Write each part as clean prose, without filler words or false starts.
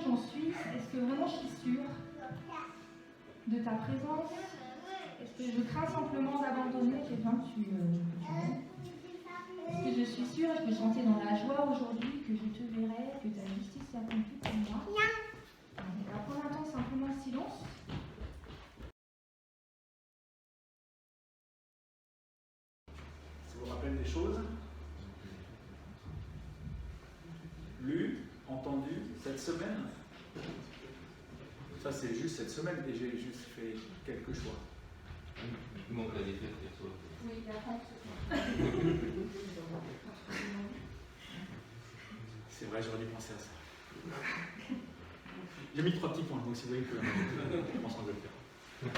j'en suis? Est-ce que vraiment je suis sûre de ta présence? Est-ce que je crains simplement d'abandonner? J'ai besoin que tu m'aides. Est-ce que je suis sûre et je peux chanter dans la joie aujourd'hui que je te verrai, que ta justice est accomplie pour moi? On va prendre un temps simplement de silence. Ça vous rappelle des choses? Lu, entendu cette semaine? Ça c'est juste cette semaine et j'ai juste fait quelques choix. Il manque la défaite perso. Oui, la France. C'est vrai, j'aurais dû penser à ça. J'ai mis 3 petits points, donc si vous voyez que je pense qu'on va le faire.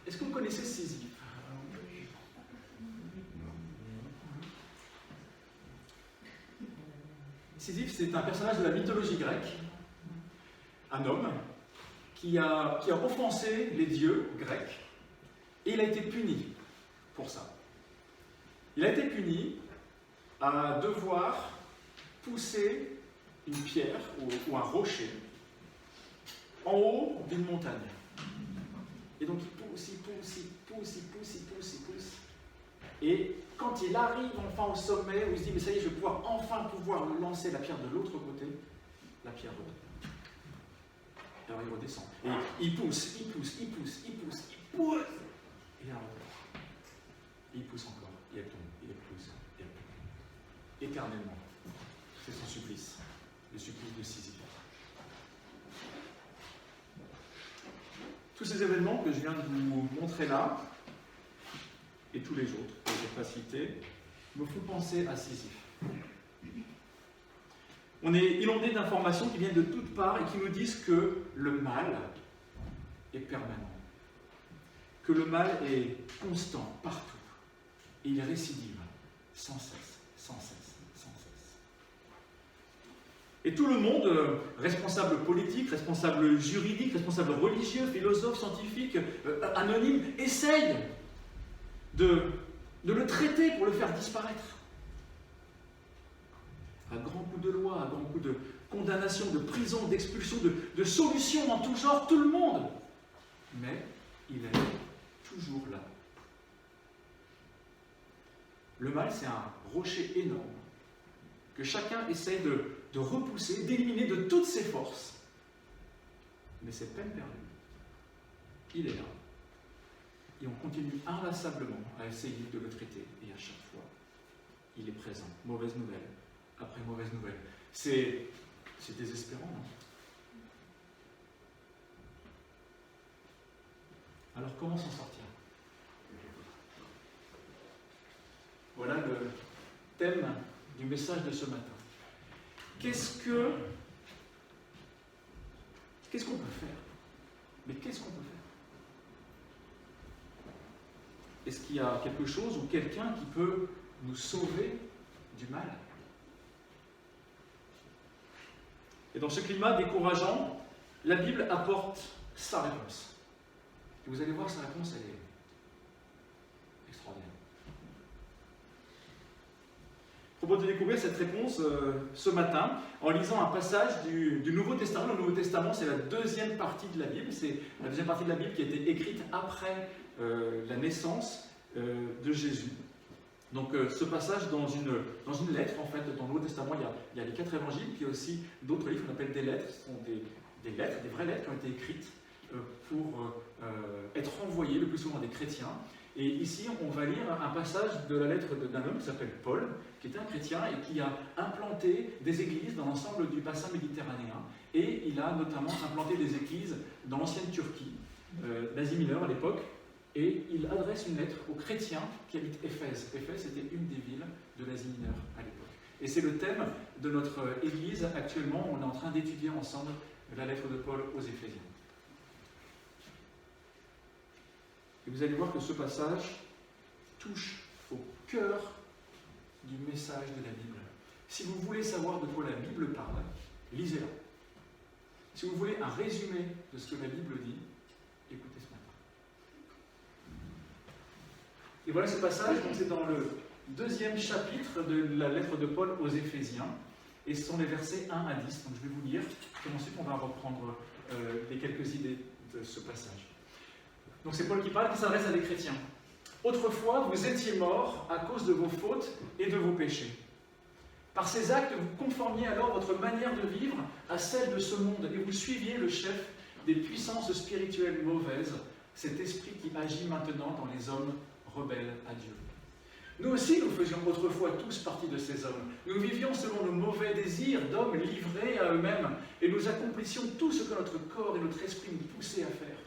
Est-ce que vous connaissez Sisyphe? Sisyphe, c'est un personnage de la mythologie grecque, un homme qui a offensé les dieux grecs et il a été puni pour ça. Il a été puni à devoir pousser une pierre ou un rocher en haut d'une montagne. Et donc il pousse. Et quand il arrive enfin au sommet, où il se dit mais ça y est, je vais enfin lancer la pierre de l'autre côté, la pierre retombe. Alors il redescend. Et il pousse. Et elle retombe. Et il pousse encore. Et elle tombe. Et elle pousse. Et elle tombe. Éternellement. C'est son supplice. Le supplice de Sisyphe. Tous ces événements que je viens de vous montrer là, et tous les autres que je n'ai pas cités, me font penser à Sisyphe. On est inondé d'informations qui viennent de toutes parts et qui nous disent que le mal est permanent, que le mal est constant partout, et il récidive sans cesse. Et tout le monde, responsable politique, responsable juridique, responsable religieux, philosophe, scientifique, anonyme, essaye de le traiter pour le faire disparaître. À grands coups de loi, à grands coups de condamnation, de prison, d'expulsion, de solutions en tout genre, tout le monde. Mais il est toujours là. Le mal, c'est un rocher énorme que chacun essaye de repousser, d'éliminer de toutes ses forces. Mais c'est peine perdue. Il est là. Et on continue inlassablement à essayer de le traiter. Et à chaque fois, il est présent. Mauvaise nouvelle après mauvaise nouvelle. C'est désespérant, non? Alors comment s'en sortir? Voilà le thème du message de ce matin. Qu'est-ce qu'on peut faire? Mais qu'est-ce qu'on peut faire? Est-ce qu'il y a quelque chose ou quelqu'un qui peut nous sauver du mal? Et dans ce climat décourageant, la Bible apporte sa réponse. Et vous allez voir, sa réponse, elle est extraordinaire. Je propose de découvrir cette réponse ce matin en lisant un passage du Nouveau Testament. Le Nouveau Testament, c'est la deuxième partie de la Bible. C'est la deuxième partie de la Bible qui a été écrite après la naissance de Jésus. Donc ce passage dans une lettre, en fait, dans le Nouveau Testament, il y a les 4 évangiles, puis il y a aussi d'autres livres qu'on appelle des lettres. Ce sont des lettres, des vraies lettres qui ont été écrites pour être envoyées le plus souvent à des chrétiens. Et ici, on va lire un passage de la lettre d'un homme qui s'appelle Paul, qui était un chrétien et qui a implanté des églises dans l'ensemble du bassin méditerranéen. Et il a notamment implanté des églises dans l'ancienne Turquie, d'Asie mineure à l'époque. Et il adresse une lettre aux chrétiens qui habitent Éphèse. Éphèse était une des villes de l'Asie mineure à l'époque. Et c'est le thème de notre église actuellement. On est en train d'étudier ensemble la lettre de Paul aux Éphésiens. Et vous allez voir que ce passage touche au cœur du message de la Bible. Si vous voulez savoir de quoi la Bible parle, lisez-la. Si vous voulez un résumé de ce que la Bible dit, écoutez ce matin. Et voilà ce passage, donc c'est dans deuxième chapitre de la lettre de Paul aux Éphésiens, et ce sont les versets 1 à 10, donc je vais vous lire, et ensuite on va reprendre les quelques idées de ce passage. Donc c'est Paul qui parle, qui s'adresse à des chrétiens. Autrefois, vous étiez morts à cause de vos fautes et de vos péchés. Par ces actes, vous conformiez alors votre manière de vivre à celle de ce monde, et vous suiviez le chef des puissances spirituelles mauvaises, cet esprit qui agit maintenant dans les hommes rebelles à Dieu. Nous aussi, nous faisions autrefois tous partie de ces hommes. Nous vivions selon nos mauvais désirs d'hommes livrés à eux-mêmes, et nous accomplissions tout ce que notre corps et notre esprit nous poussaient à faire.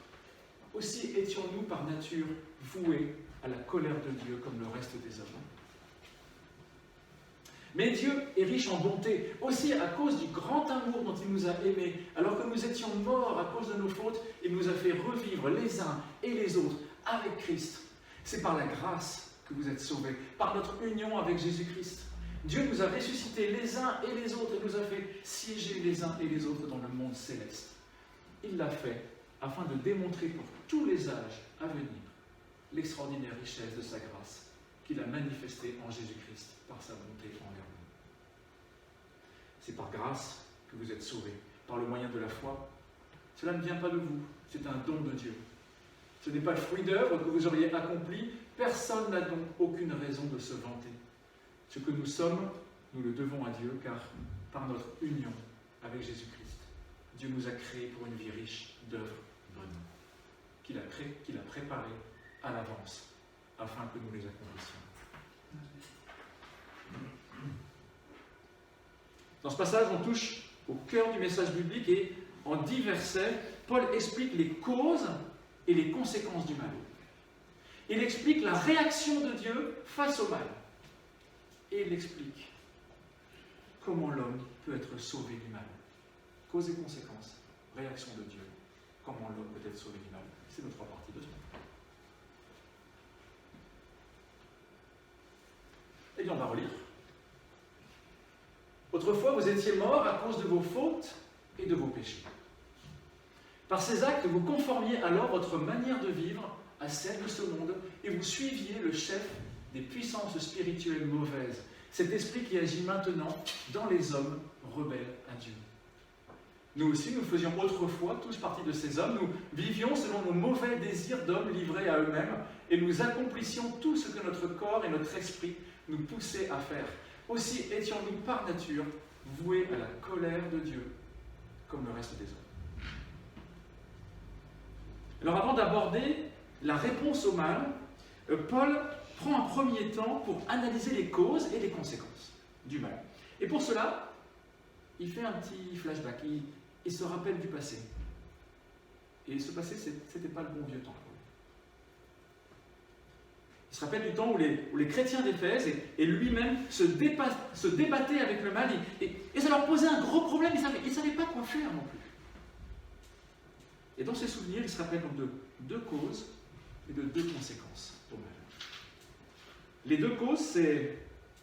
Aussi étions-nous par nature voués à la colère de Dieu comme le reste des hommes. Mais Dieu est riche en bonté, aussi à cause du grand amour dont il nous a aimés. Alors que nous étions morts à cause de nos fautes, il nous a fait revivre les uns et les autres avec Christ. C'est par la grâce que vous êtes sauvés, par notre union avec Jésus-Christ. Dieu nous a ressuscités les uns et les autres et nous a fait siéger les uns et les autres dans le monde céleste. Il l'a fait afin de démontrer pour tous les âges à venir l'extraordinaire richesse de sa grâce qu'il a manifestée en Jésus-Christ par sa bonté envers nous. C'est par grâce que vous êtes sauvés, par le moyen de la foi. Cela ne vient pas de vous, c'est un don de Dieu. Ce n'est pas le fruit d'œuvre que vous auriez accompli, personne n'a donc aucune raison de se vanter. Ce que nous sommes, nous le devons à Dieu, car par notre union avec Jésus-Christ, Dieu nous a créés pour une vie riche d'œuvres bonnes, qu'il a préparées à l'avance, afin que nous les accomplissions. Dans ce passage, on touche au cœur du message biblique et en 10 versets, Paul explique les causes et les conséquences du mal. Il explique la réaction de Dieu face au mal. Et il explique comment l'homme peut être sauvé du mal. Causes et conséquences, réaction de Dieu, comment l'homme peut être sauvé du mal. C'est notre partie de ce. Eh bien, on va relire. Autrefois, vous étiez morts à cause de vos fautes et de vos péchés. Par ces actes, vous conformiez alors votre manière de vivre à celle de ce monde et vous suiviez le chef des puissances spirituelles mauvaises, cet esprit qui agit maintenant dans les hommes rebelles à Dieu. Nous aussi, nous faisions autrefois tous partie de ces hommes, nous vivions selon nos mauvais désirs d'hommes livrés à eux-mêmes et nous accomplissions tout ce que notre corps et notre esprit nous poussaient à faire. Aussi étions-nous par nature voués à la colère de Dieu, comme le reste des hommes. Alors avant d'aborder la réponse au mal, Paul prend un premier temps pour analyser les causes et les conséquences du mal. Et pour cela, il fait un petit flashback, il se rappelle du passé. Et ce passé, ce n'était pas le bon vieux temps. Il se rappelle du temps où les chrétiens d'Éphèse et lui-même se débattaient avec le mal et ça leur posait un gros problème, ils ne savaient pas quoi faire non plus. Et dans ses souvenirs, il se rappelle donc de 2 causes et de 2 conséquences au mal. Les 2 causes, c'est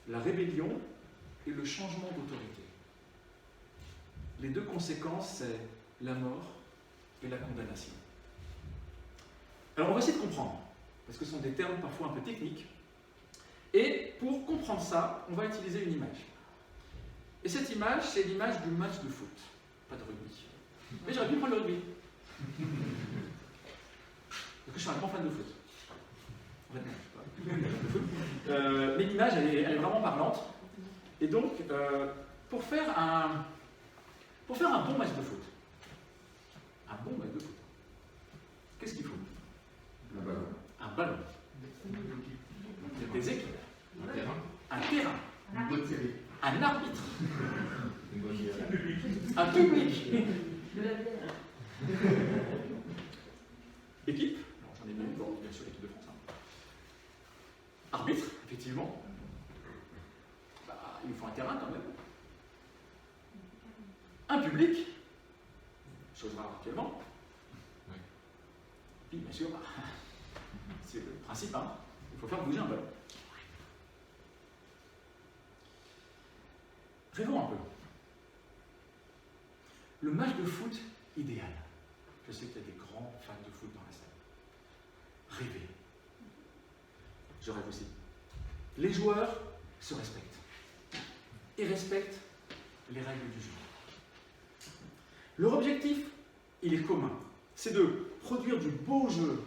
la rébellion et le changement d'autorité. Les 2 conséquences, c'est la mort et la condamnation. Alors on va essayer de comprendre, parce que ce sont des termes parfois un peu techniques. Et pour comprendre ça, on va utiliser une image. Et cette image, c'est l'image du match de foot, pas de rugby. Mais j'aurais pu prendre le rugby. Parce que je suis un grand fan de foot. En fait, non, je suis pas fan de foot. Mais l'image, elle est vraiment parlante. Et donc, pour faire un bon match de foot, qu'est-ce qu'il faut? Un ballon. Des équipes. Un terrain. Un arbitre. Un public. Équipe. Alors, j'en ai mis bien sûr l'équipe de France. Arbitre, effectivement. Il nous faut un terrain quand même. Un public. Chose rare actuellement. Puis, bien sûr, c'est le principe, hein. Il faut faire bouger un ballon. Rêvons un peu. Le match de foot idéal. Je sais qu'il y a des grands fans de foot dans la salle. Rêver. Je rêve aussi. les joueurs se respectent et respectent les règles du jeu. Leur objectif, il est commun, c'est de produire du beau jeu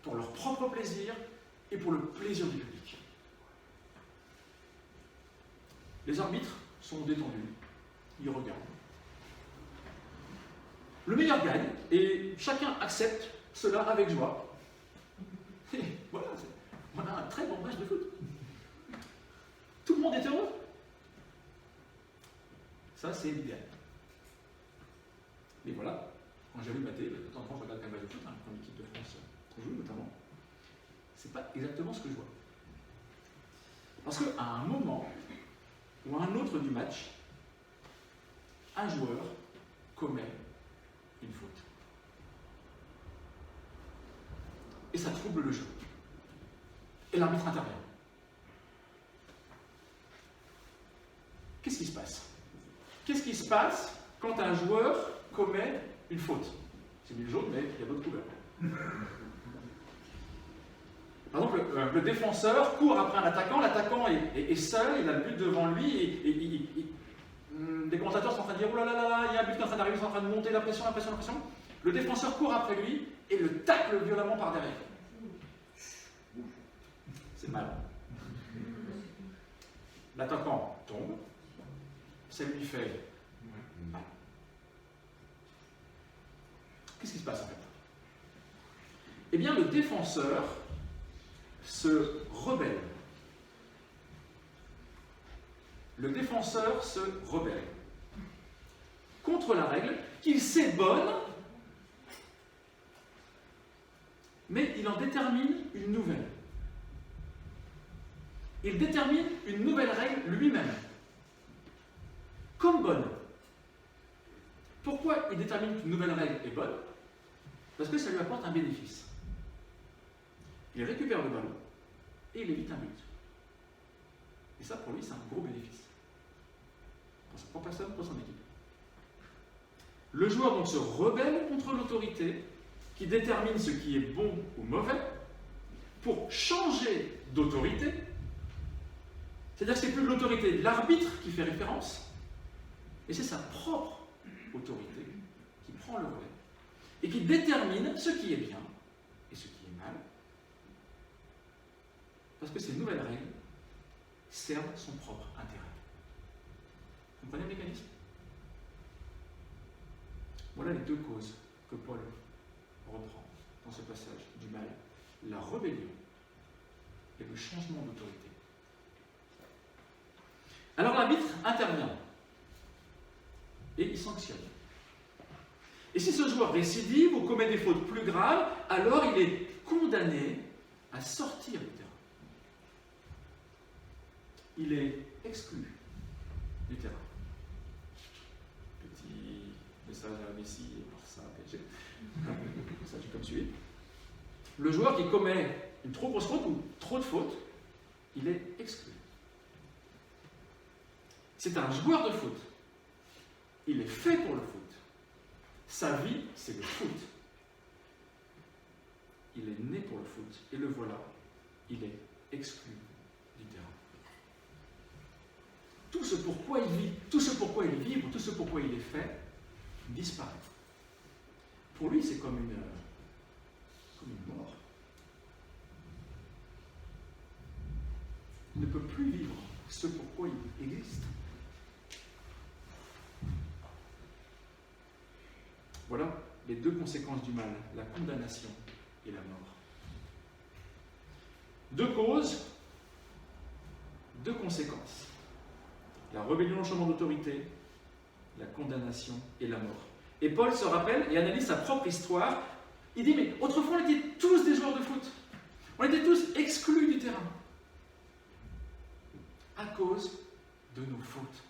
pour leur propre plaisir et pour le plaisir du public. Les arbitres sont détendus, ils regardent. Le meilleur gagne et chacun accepte cela avec joie. Et voilà, on a un très bon match de foot. Tout le monde est heureux. Ça, c'est l'idéal. Mais voilà, quand j'ai vu mater, de temps en temps, je regarde quand même le foot, quand l'équipe de France joue notamment. C'est pas exactement ce que je vois. Parce qu'à un moment ou à un autre du match, un joueur commet une faute. Et ça trouble le jeu. Et l'arbitre intervient. Qu'est-ce qui se passe? Qu'est-ce qui se passe quand un joueur commet une faute? C'est mis le jaune, mais il y a d'autres couleurs. Par exemple, le défenseur court après un attaquant, l'attaquant est seul, il a le but devant lui, et les commentateurs sont en train de dire « Oh là là là là, il y a un but qui est en train d'arriver, ils sont en train de monter, la pression, la pression, la pression ». Le défenseur court après lui et le tacle violemment par derrière. C'est mal. L'attaquant tombe, ça lui fait mal. Qu'est-ce qui se passe en fait? Eh bien, le défenseur se rebelle. Le défenseur se rebelle contre la règle qu'il sait bonne, mais il en détermine une nouvelle. Il détermine une nouvelle règle lui-même, comme bonne. Pourquoi il détermine qu'une nouvelle règle est bonne? Parce que ça lui apporte un bénéfice. Il récupère le ballon et il évite un but. Et ça, pour lui, c'est un gros bénéfice. Pour personne, pour son équipe. Le joueur donc se rebelle contre l'autorité qui détermine ce qui est bon ou mauvais pour changer d'autorité. C'est-à-dire que ce n'est plus l'autorité de l'arbitre qui fait référence, et c'est sa propre autorité qui prend le relais et qui détermine ce qui est bien et ce qui est mal, parce que ces nouvelles règles servent son propre intérêt. Vous comprenez le mécanisme? Voilà les deux causes que Paul reprend dans ce passage du mal: la rébellion et le changement d'autorité. Alors l'arbitre intervient et il sanctionne. Et si ce joueur récidive ou commet des fautes plus graves, alors il est condamné à sortir du terrain. Il est exclu du terrain. Petit message à Messi et Barça, PSG. Ça, tu peux me suivre. Le joueur qui commet une trop grosse faute ou trop de fautes, il est exclu. C'est un joueur de foot. Il est fait pour le foot. Sa vie, c'est le foot. Il est né pour le foot. Et le voilà, il est exclu du terrain. Tout ce pourquoi il vit, tout ce pourquoi il vibre, tout ce pourquoi il est fait, disparaît. Pour lui, c'est comme une mort. Il ne peut plus vivre ce pourquoi il existe. Voilà les deux conséquences du mal, la condamnation et la mort. Deux causes, deux conséquences. La rébellion au changement d'autorité, la condamnation et la mort. Et Paul se rappelle et analyse sa propre histoire. Il dit, mais autrefois on était tous des joueurs de foot. On était tous exclus du terrain. À cause de nos fautes.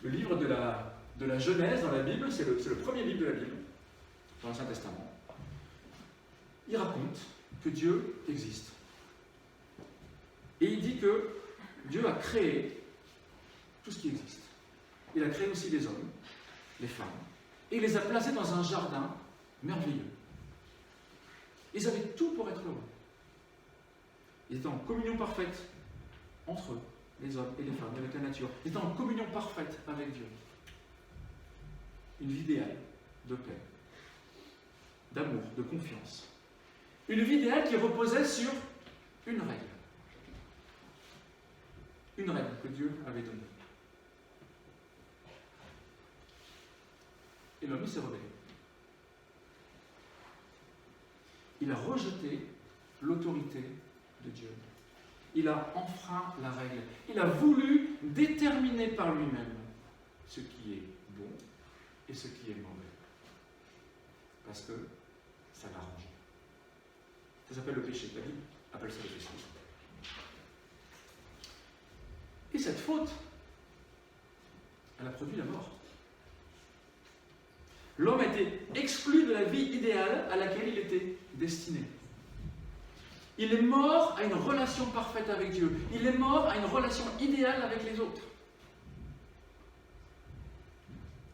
Le livre de la Genèse dans la Bible, c'est le premier livre de la Bible, dans l'Ancien Testament. Il raconte que Dieu existe. Et il dit que Dieu a créé tout ce qui existe. Il a créé aussi les hommes, les femmes, et il les a placés dans un jardin merveilleux. Ils avaient tout pour être heureux. Ils étaient en communion parfaite entre eux, les hommes et les femmes, avec la nature. Ils étaient en communion parfaite avec Dieu. Une vie idéale de paix, d'amour, de confiance. Une vie idéale qui reposait sur une règle. Une règle que Dieu avait donnée. Et l'homme, il s'est rebellé. Il a rejeté l'autorité de Dieu. Il a enfreint la règle. Il a voulu déterminer par lui-même ce qui est bon et ce qui est mauvais. Parce que ça l'arrange. Ça s'appelle le péché. La Bible appelle ça le péché. Et cette faute, elle a produit la mort. L'homme a été exclu de la vie idéale à laquelle il était destiné. Il est mort à une relation parfaite avec Dieu. Il est mort à une relation idéale avec les autres.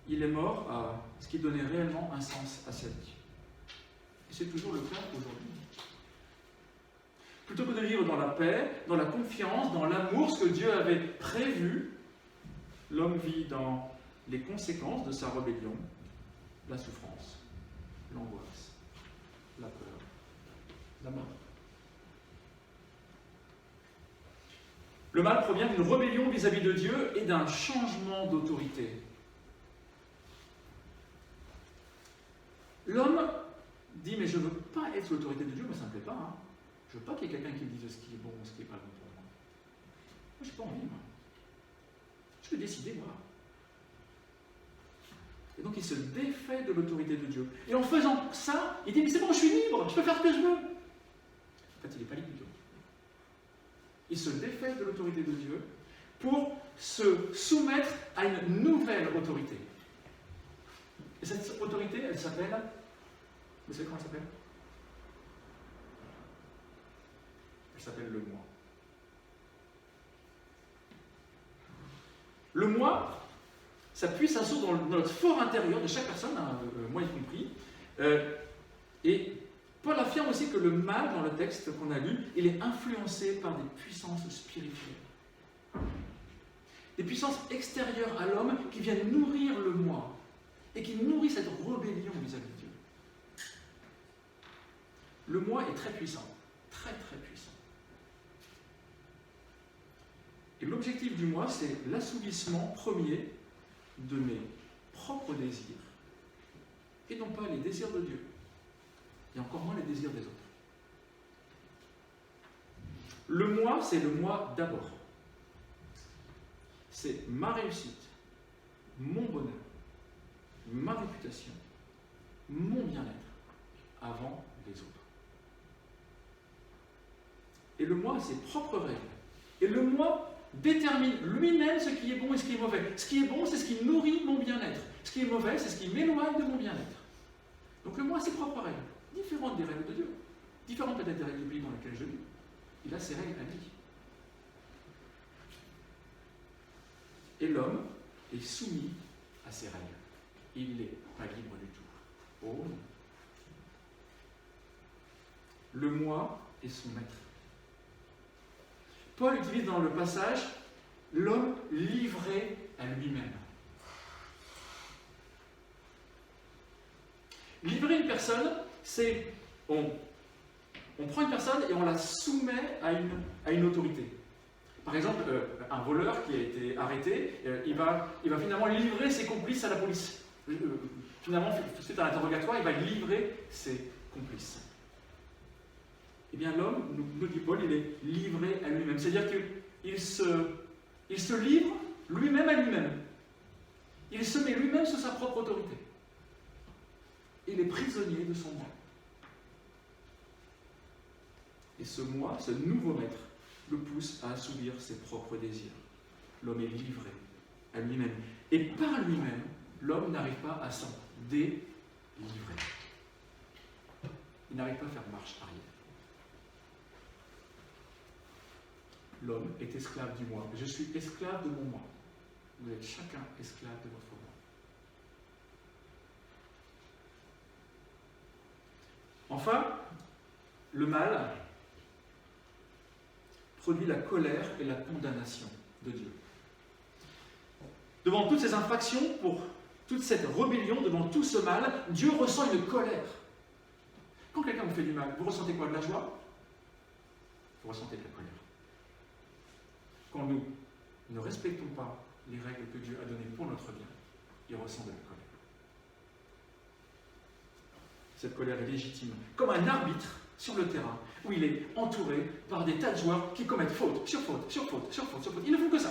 Il est mort à ce qui donnait réellement un sens à sa vie. Et c'est toujours le cas aujourd'hui. Plutôt que de vivre dans la paix, dans la confiance, dans l'amour, ce que Dieu avait prévu, l'homme vit dans les conséquences de sa rébellion, la souffrance, l'angoisse, la peur, la mort. Le mal provient d'une rébellion vis-à-vis de Dieu et d'un changement d'autorité. L'homme dit, mais je ne veux pas être sous l'autorité de Dieu, moi ça ne me plaît pas. Hein. Je ne veux pas qu'il y ait quelqu'un qui me dise ce qui est bon ou ce qui n'est pas bon pour moi. Moi, je n'ai pas envie, moi. Je veux décider, moi. Et donc, il se défait de l'autorité de Dieu. Et en faisant ça, il dit, mais c'est bon, je suis libre, je peux faire ce que je veux. En fait, il n'est pas libre du tout. Il se défait de l'autorité de Dieu pour se soumettre à une nouvelle autorité. Et cette autorité, elle s'appelle... Vous savez comment elle s'appelle? Elle s'appelle le moi. Le moi, ça puise sa source dans notre fort intérieur de chaque personne, hein, moi y compris. Et Paul affirme aussi que le mal, dans le texte qu'on a lu, il est influencé par des puissances spirituelles. Des puissances extérieures à l'homme qui viennent nourrir le moi et qui nourrissent cette rébellion vis-à-vis de Dieu. Le moi est très puissant, très très puissant. Et l'objectif du moi, c'est l'assouvissement premier de mes propres désirs, et non pas les désirs de Dieu, et encore moins les désirs des autres. Le moi, c'est le moi d'abord. C'est ma réussite, mon bonheur, ma réputation, mon bien-être, avant les autres. Et le moi a ses propres règles. Et le moi détermine lui-même ce qui est bon et ce qui est mauvais. Ce qui est bon, c'est ce qui nourrit mon bien-être. Ce qui est mauvais, c'est ce qui m'éloigne de mon bien-être. Donc le moi a ses propres règles, différentes des règles de Dieu, différentes peut-être des règles du pays dans lesquelles je vis. Il a ses règles à lui. Et l'homme est soumis à ces règles. Il n'est pas libre du tout. Oh non. Le moi est son maître. Paul utilise dans le passage l'homme livré à lui-même. Livrer une personne, c'est on prend une personne et on la soumet à une autorité. Par exemple, un voleur qui a été arrêté, il va finalement livrer ses complices à la police. Finalement, suite à l'interrogatoire, il va livrer ses complices. Eh bien, l'homme, nous dit Paul, il est livré à lui-même. C'est-à-dire qu'il se livre lui-même à lui-même. Il se met lui-même sous sa propre autorité. Il est prisonnier de son moi. Et ce moi, ce nouveau maître, le pousse à assouvir ses propres désirs. L'homme est livré à lui-même. Et par lui-même, l'homme n'arrive pas à s'en délivrer. Il n'arrive pas à faire marche arrière. L'homme est esclave du moi. Je suis esclave de mon moi. Vous êtes chacun esclave de votre moi. Enfin, le mal produit la colère et la condamnation de Dieu. Devant toutes ces infractions, pour toute cette rébellion, devant tout ce mal, Dieu ressent une colère. Quand quelqu'un vous fait du mal, vous ressentez quoi? De la joie? Vous ressentez de la colère. Quand nous ne respectons pas les règles que Dieu a données pour notre bien, il ressent de la colère. Cette colère est légitime, comme un arbitre sur le terrain, où il est entouré par des tas de joueurs qui commettent faute, sur faute, sur faute, sur faute, sur faute. Ils ne font que ça.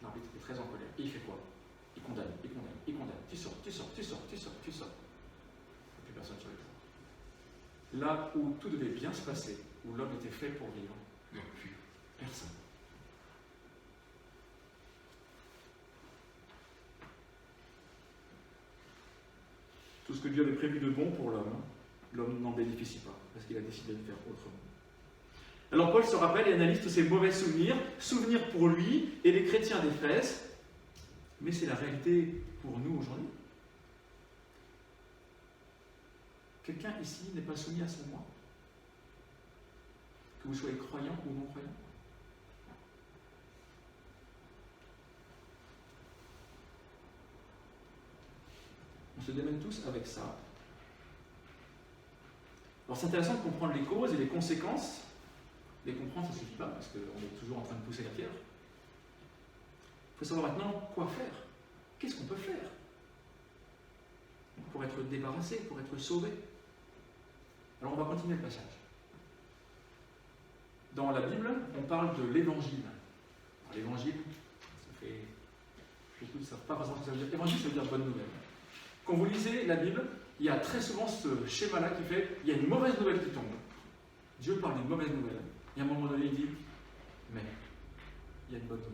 L'arbitre est très en colère. Et il fait quoi? Il condamne, il condamne, il condamne. Tu sors, tu sors, tu sors, tu sors, tu sors. Il n'y a plus personne sur le terrain. Là où tout devait bien se passer, où l'homme était fait pour vivre, personne. Tout ce que Dieu avait prévu de bon pour l'homme, l'homme n'en bénéficie pas, parce qu'il a décidé de faire autrement. Alors Paul se rappelle et analyse tous ces mauvais souvenirs pour lui et les chrétiens d'Éphèse, mais c'est la réalité pour nous aujourd'hui. Quelqu'un ici n'est pas soumis à son moi? Que vous soyez croyant ou non croyant? On se démène tous avec ça. Alors c'est intéressant de comprendre les causes et les conséquences. Les comprendre, ça ne suffit pas, parce qu'on est toujours en train de pousser la pierre. Il faut savoir maintenant quoi faire. Qu'est-ce qu'on peut faire pour être débarrassé, pour être sauvé? Alors on va continuer le passage. Dans la Bible, on parle de l'évangile. L'évangile, ça fait... Beaucoup ne savent pas forcément ce que ça veut dire. Évangile, ça veut dire bonne nouvelle. Quand vous lisez la Bible, il y a très souvent ce schéma-là qui fait, il y a une mauvaise nouvelle qui tombe. Dieu parle d'une mauvaise nouvelle. Et à un moment donné, il dit, mais il y a une bonne nouvelle.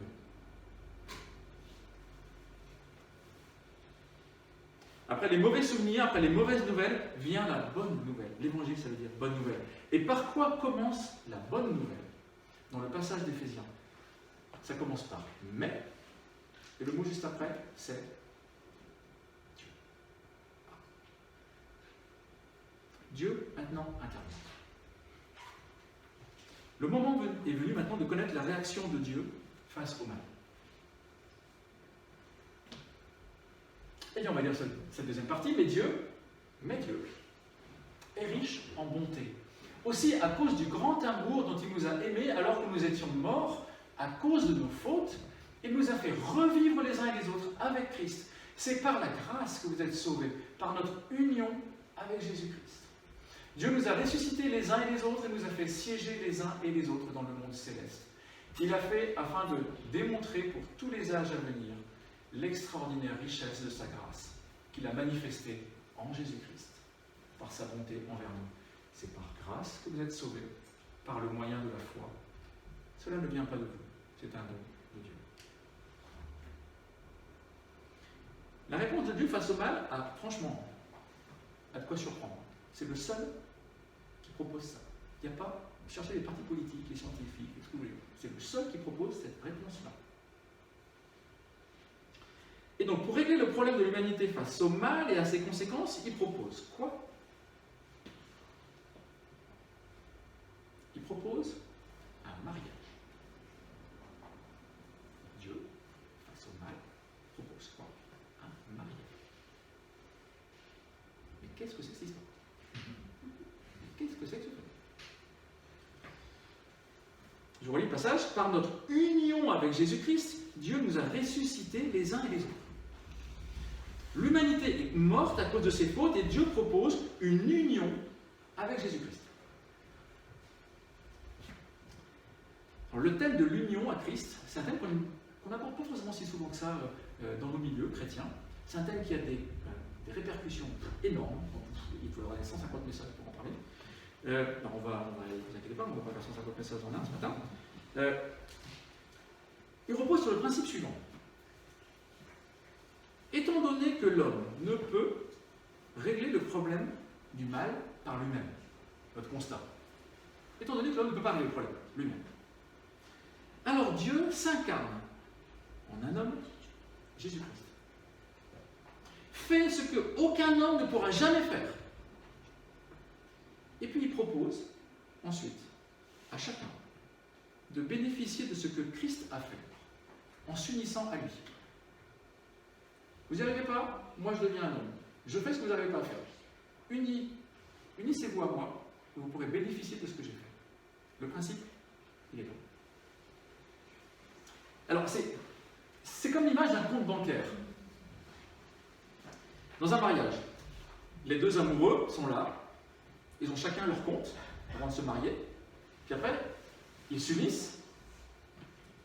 Après les mauvais souvenirs, après les mauvaises nouvelles, vient la bonne nouvelle. L'évangile, ça veut dire bonne nouvelle. Et par quoi commence la bonne nouvelle? Dans le passage d'Éphésiens, ça commence par mais, et le mot juste après, c'est Dieu. Dieu, maintenant, intervient. Le moment est venu maintenant de connaître la réaction de Dieu face au mal. Et bien on va dire cette deuxième partie, mais Dieu est riche en bonté. Aussi à cause du grand amour dont il nous a aimés alors que nous étions morts, à cause de nos fautes, il nous a fait revivre les uns et les autres avec Christ. C'est par la grâce que vous êtes sauvés, par notre union avec Jésus-Christ. Dieu nous a ressuscités les uns et les autres et nous a fait siéger les uns et les autres dans le monde céleste. Il l'a fait afin de démontrer pour tous les âges à venir l'extraordinaire richesse de sa grâce qu'il a manifestée en Jésus-Christ par sa bonté envers nous. C'est par grâce que vous êtes sauvés, par le moyen de la foi. Cela ne vient pas de vous, c'est un don de Dieu. La réponse de Dieu face au mal a franchement de quoi surprendre. C'est le seul qui propose ça. Il n'y a pas chercher les partis politiques, les scientifiques, ce que vous voulez. C'est le seul qui propose cette réponse-là. Et donc, pour régler le problème de l'humanité face au mal et à ses conséquences, il propose quoi? Il propose un mariage. Dieu, face au mal, propose quoi? Un mariage. Mais qu'est-ce que c'est que cette histoire? Qu'est-ce que c'est que ce truc? Je relis le passage. Par notre union avec Jésus-Christ, Dieu nous a ressuscités les uns et les autres. L'humanité est morte à cause de ses fautes et Dieu propose une union avec Jésus-Christ. Alors, le thème de l'union à Christ, c'est un thème qu'on n'aborde pas forcément si souvent que ça dans nos milieux chrétiens. C'est un thème qui a des répercussions énormes. Il faut avoir 150 messages pour en parler. Vous inquiétez pas, on ne va pas faire 150 messages en un ce matin. Il repose sur le principe suivant. Étant donné que l'homme ne peut régler le problème du mal par lui-même, notre constat. Étant donné que l'homme ne peut pas régler le problème lui-même. Alors Dieu s'incarne en un homme, Jésus-Christ. Fait ce qu'aucun homme ne pourra jamais faire. Et puis il propose ensuite à chacun de bénéficier de ce que Christ a fait en s'unissant à lui. Vous n'y arrivez pas? Moi, je deviens un homme. Je fais ce que vous n'arrivez pas à faire. Unissez-vous à moi, et vous pourrez bénéficier de ce que j'ai fait. Le principe, il est là. Alors, c'est comme l'image d'un compte bancaire. Dans un mariage, les deux amoureux sont là, ils ont chacun leur compte avant de se marier, puis après, ils s'unissent,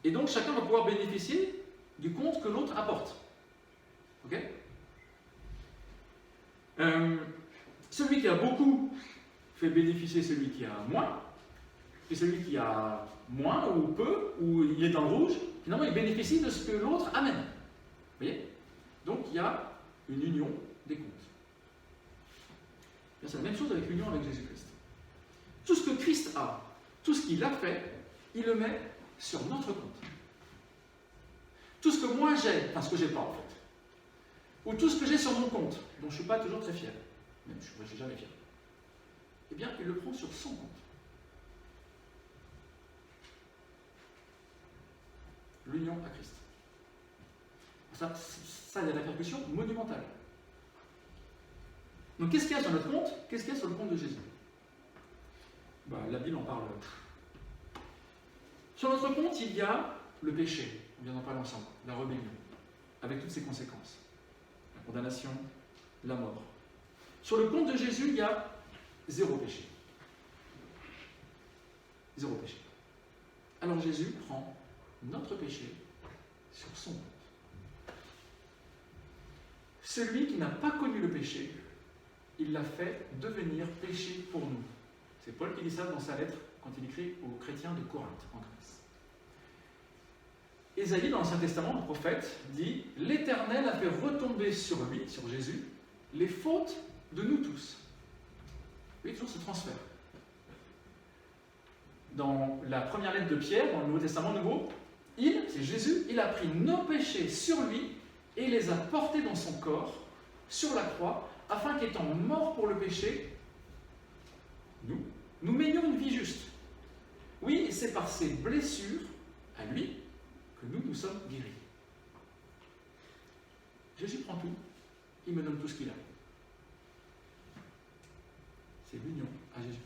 et donc chacun va pouvoir bénéficier du compte que l'autre apporte. Ok? Celui qui a beaucoup fait bénéficier celui qui a moins, et celui qui a moins ou peu, ou il est dans le rouge, finalement il bénéficie de ce que l'autre amène. Vous voyez? Donc il y a une union des comptes. C'est la même chose avec l'union avec Jésus-Christ. Tout ce que Christ a, tout ce qu'il a fait, il le met sur notre compte. Tout ce que moi j'ai, enfin ce que j'ai pas en fait, ou tout ce que j'ai sur mon compte, dont je ne suis pas toujours très fier, même je ne suis jamais fier, eh bien il le prend sur son compte. L'union à Christ. Ça a des répercussions monumentales. Donc qu'est-ce qu'il y a sur notre compte? Qu'est-ce qu'il y a sur le compte de Jésus? La Bible en parle. Sur notre compte, il y a le péché, on vient d'en parler ensemble, la rébellion, avec toutes ses conséquences. La condamnation, la mort. Sur le compte de Jésus, il y a zéro péché. Zéro péché. Alors Jésus prend notre péché sur son compte. Celui qui n'a pas connu le péché, il l'a fait devenir péché pour nous. C'est Paul qui dit ça dans sa lettre quand il écrit aux chrétiens de Corinthe, en Grèce. Ésaïe, dans l'Ancien Testament, le prophète, dit « L'Éternel a fait retomber sur lui, sur Jésus, les fautes de nous tous. » Vous voyez toujours ce transfert. Dans la première lettre de Pierre, dans le Nouveau Testament nouveau, c'est Jésus, il a pris nos péchés sur lui et les a portés dans son corps, sur la croix, afin qu'étant morts pour le péché, nous menions une vie juste. Oui, c'est par ses blessures, à lui, que nous sommes guéris. Jésus prend tout, il me donne tout ce qu'il a. C'est l'union à Jésus-Christ.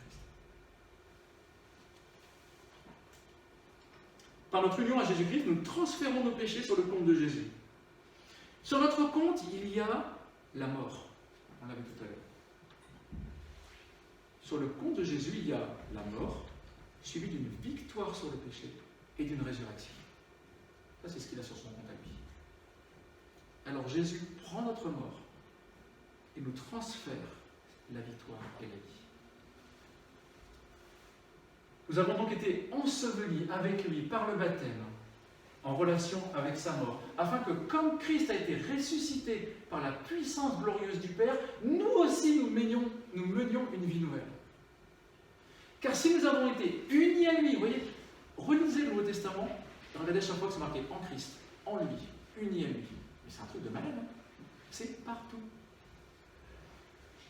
Par notre union à Jésus-Christ, nous transférons nos péchés sur le compte de Jésus. Sur notre compte, il y a la mort. On l'avait tout à l'heure. Sur le compte de Jésus, il y a la mort, suivie d'une victoire sur le péché et d'une résurrection. Ça, c'est ce qu'il a sur son compte à lui. Alors Jésus prend notre mort et nous transfère la victoire et la vie. Nous avons donc été ensevelis avec lui par le baptême, en relation avec sa mort, afin que, comme Christ a été ressuscité par la puissance glorieuse du Père, nous aussi nous menions une vie nouvelle. Car si nous avons été unis à lui, vous voyez, relisez le Nouveau Testament, regardez chaque fois que c'est marqué en Christ, en lui, unis à lui. Mais c'est un truc de malade, hein? C'est partout.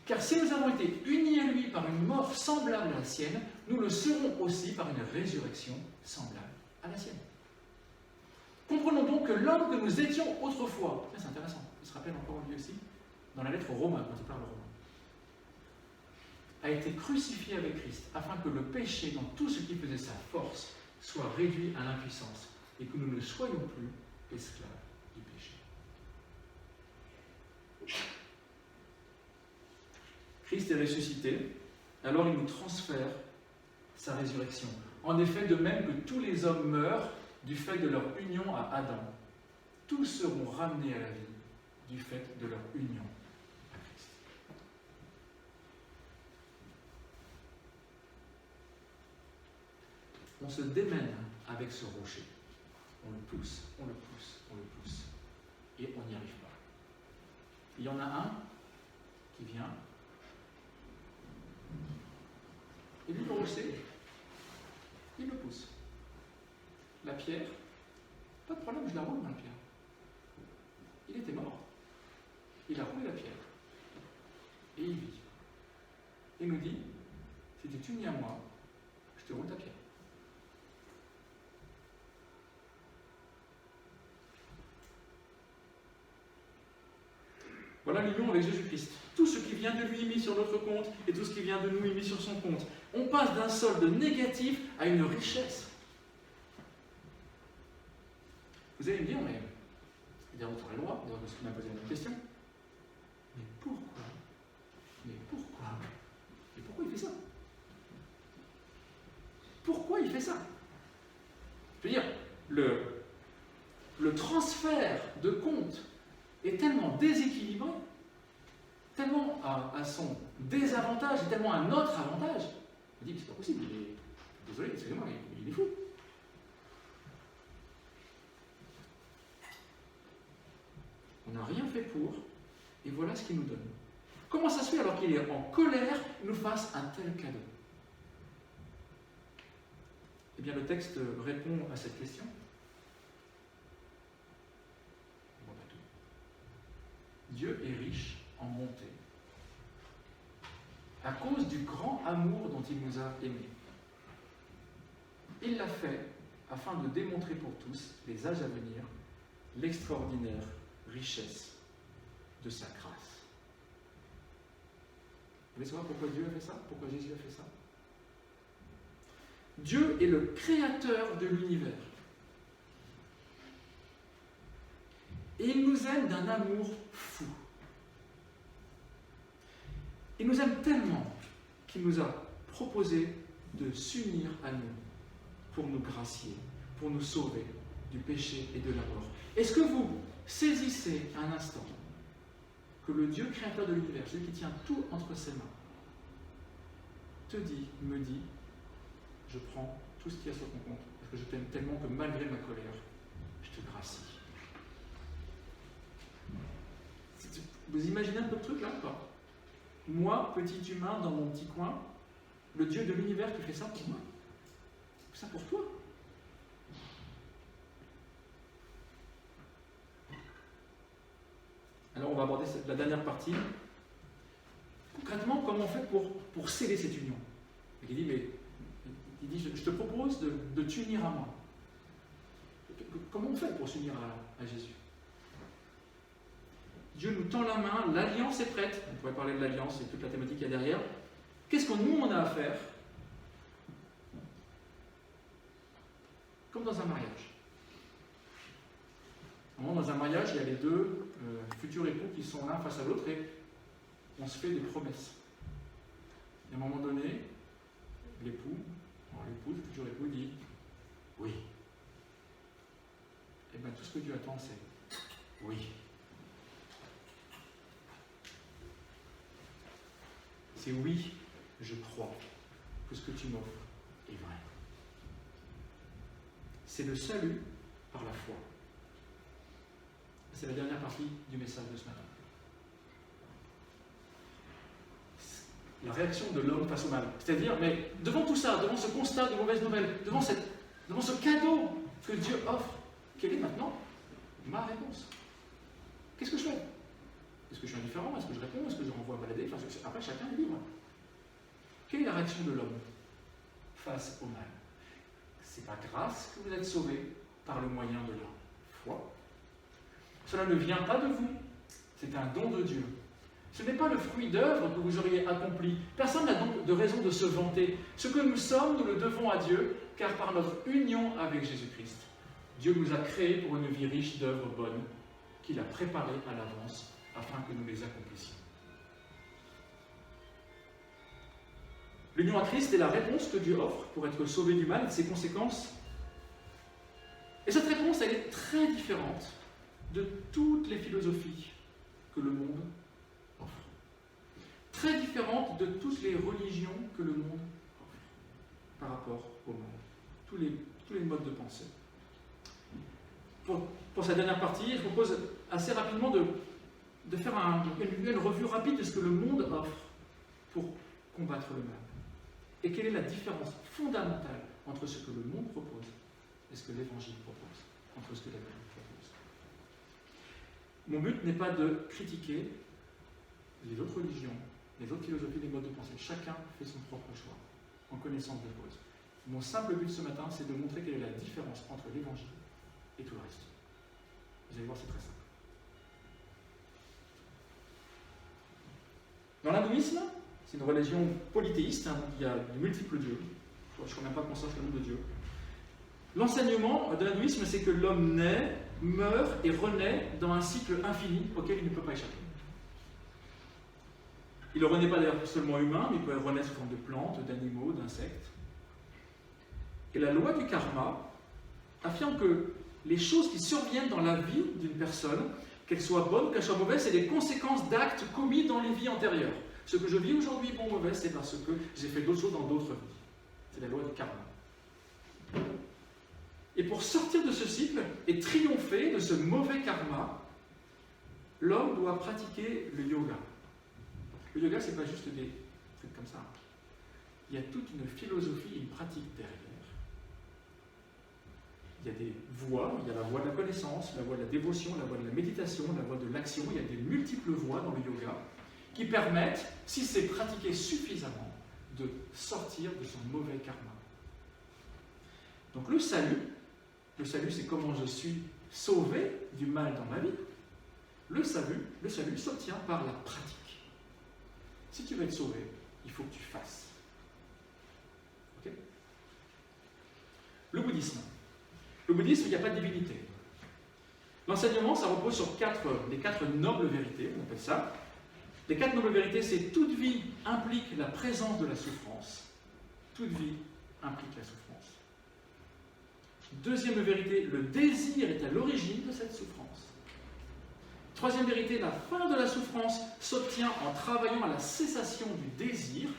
Car si nous avons été unis à lui par une mort semblable à la sienne, nous le serons aussi par une résurrection semblable à la sienne. Comprenons donc que l'homme que nous étions autrefois, c'est intéressant, il se rappelle encore lui aussi, dans la lettre aux Romains, quand il parle aux Romains, a été crucifié avec Christ, afin que le péché, dans tout ce qui faisait sa force, soit réduit à l'impuissance, et que nous ne soyons plus esclaves du péché. Christ est ressuscité, alors il nous transfère sa résurrection. En effet, de même que tous les hommes meurent du fait de leur union à Adam, tous seront ramenés à la vie du fait de leur union à Christ. On se démène avec ce rocher. On le pousse, on le pousse, on le pousse. Et on n'y arrive pas. Il y en a un qui vient. Et lui, le rocher, il le pousse. La pierre, pas de problème, je la roule dans la pierre. Il était mort. Il a roulé la pierre. Et il vit. Il nous dit, si tu es uni à moi, je te roule ta pierre. Voilà l'union avec Jésus-Christ. Tout ce qui vient de lui est mis sur notre compte et tout ce qui vient de nous est mis sur son compte. On passe d'un solde négatif à une richesse. Vous allez me dire, mais vous aurez le droit, parce qu'il m'a posé la même question. Mais pourquoi il fait ça? Pourquoi il fait ça? Je veux dire, le transfert de compte est tellement déséquilibré, tellement à son désavantage et tellement à notre avantage. On dit que c'est pas possible, désolé, excusez-moi, il est fou. On n'a rien fait pour, et voilà ce qu'il nous donne. Comment ça se fait alors qu'il est en colère, il nous fasse un tel cadeau? Eh bien, le texte répond à cette question. Dieu est riche en bonté, à cause du grand amour dont il nous a aimés. Il l'a fait afin de démontrer pour tous, les âges à venir, l'extraordinaire richesse de sa grâce. Vous voulez savoir pourquoi Dieu a fait ça? Pourquoi Jésus a fait ça? Dieu est le créateur de l'univers. Et il nous aime d'un amour fou. Il nous aime tellement qu'il nous a proposé de s'unir à nous pour nous gracier, pour nous sauver du péché et de la mort. Est-ce que vous saisissez un instant que le Dieu créateur de l'univers, celui qui tient tout entre ses mains, me dit, je prends tout ce qu'il y a sur ton compte, parce que je t'aime tellement que malgré ma colère, je te gracie. Vous imaginez un peu le truc là ou pas? Moi, petit humain dans mon petit coin, le Dieu de l'univers qui fait ça pour moi, il fait ça pour toi. Alors on va aborder la dernière partie. Concrètement, comment on fait pour sceller cette union? Il dit, je te propose de t'unir à moi. Comment on fait pour s'unir à Jésus? Dieu nous tend la main, l'alliance est prête. On pourrait parler de l'alliance et toute la thématique qu'il y a derrière. Qu'est-ce que nous, on a à faire? Comme dans un mariage. Dans un mariage, il y a les deux futurs époux qui sont l'un face à l'autre et on se fait des promesses. Et à un moment donné, l'époux, le futur époux dit oui. Et bien tout ce que Dieu attend, c'est oui. C'est oui, je crois que ce que tu m'offres est vrai. C'est le salut par la foi. C'est la dernière partie du message de ce matin. La réaction de l'homme face au mal. C'est-à-dire, mais devant tout ça, devant ce constat de mauvaises nouvelles, devant ce cadeau que Dieu offre, quelle est maintenant ma réponse? Qu'est-ce que je fais? Est-ce que je suis indifférent? Est-ce que je réponds? Est-ce que je renvoie balader? Après, chacun est libre. Quelle est la réaction de l'homme face au mal? C'est par grâce que vous êtes sauvés par le moyen de la foi. Cela ne vient pas de vous, c'est un don de Dieu. Ce n'est pas le fruit d'œuvres que vous auriez accompli. Personne n'a donc de raison de se vanter. Ce que nous sommes, nous le devons à Dieu, car par notre union avec Jésus-Christ, Dieu nous a créés pour une vie riche d'œuvres bonnes qu'il a préparées à l'avance afin que nous les accomplissions. L'union à Christ est la réponse que Dieu offre pour être sauvé du mal et de ses conséquences. Et cette réponse, elle est très différente de toutes les philosophies que le monde offre. Très différente de toutes les religions que le monde offre par rapport au mal. Tous les modes de pensée. Pour cette dernière partie, je propose assez rapidement de faire une revue rapide de ce que le monde offre pour combattre le mal. Et quelle est la différence fondamentale entre ce que le monde propose et ce que l'Évangile propose, entre ce que la Bible propose. Mon but n'est pas de critiquer les autres religions, les autres philosophies, les modes de pensée. Chacun fait son propre choix, en connaissance de cause. Mon simple but ce matin, c'est de montrer quelle est la différence entre l'Évangile et tout le reste. Vous allez voir, c'est très simple. Dans l'hindouisme, c'est une religion polythéiste, hein, donc il y a de multiples dieux. Je ne crois même pas qu'on sache le nombre de dieux. L'enseignement de l'hindouisme, c'est que l'homme naît, meurt et renaît dans un cycle infini auquel il ne peut pas échapper. Il ne renaît pas d'ailleurs seulement humain, mais il peut renaître sous forme de plantes, d'animaux, d'insectes. Et la loi du karma affirme que les choses qui surviennent dans la vie d'une personne, qu'elles soient bonnes ou qu'elles soient mauvaises, c'est des conséquences d'actes commis dans les vies antérieures. Ce que je vis aujourd'hui, bon ou mauvais, c'est parce que j'ai fait d'autres choses dans d'autres vies. C'est la loi du karma. Et pour sortir de ce cycle et triompher de ce mauvais karma, l'homme doit pratiquer le yoga. Le yoga, ce n'est pas juste des trucs comme ça. Il y a toute une philosophie, une pratique derrière. Il y a des voies, il y a la voie de la connaissance, la voie de la dévotion, la voie de la méditation, la voie de l'action. Il y a des multiples voies dans le yoga qui permettent, si c'est pratiqué suffisamment, de sortir de son mauvais karma. Donc le salut, c'est comment je suis sauvé du mal dans ma vie. Le salut s'obtient par la pratique. Si tu veux être sauvé, il faut que tu fasses. Okay? Le bouddhisme. Le bouddhisme, il n'y a pas de divinité. L'enseignement, ça repose sur les quatre nobles vérités, on appelle ça. Les 4 nobles vérités, c'est toute vie implique la présence de la souffrance. Toute vie implique la souffrance. Deuxième vérité, le désir est à l'origine de cette souffrance. Troisième vérité, la fin de la souffrance s'obtient en travaillant à la cessation du désir.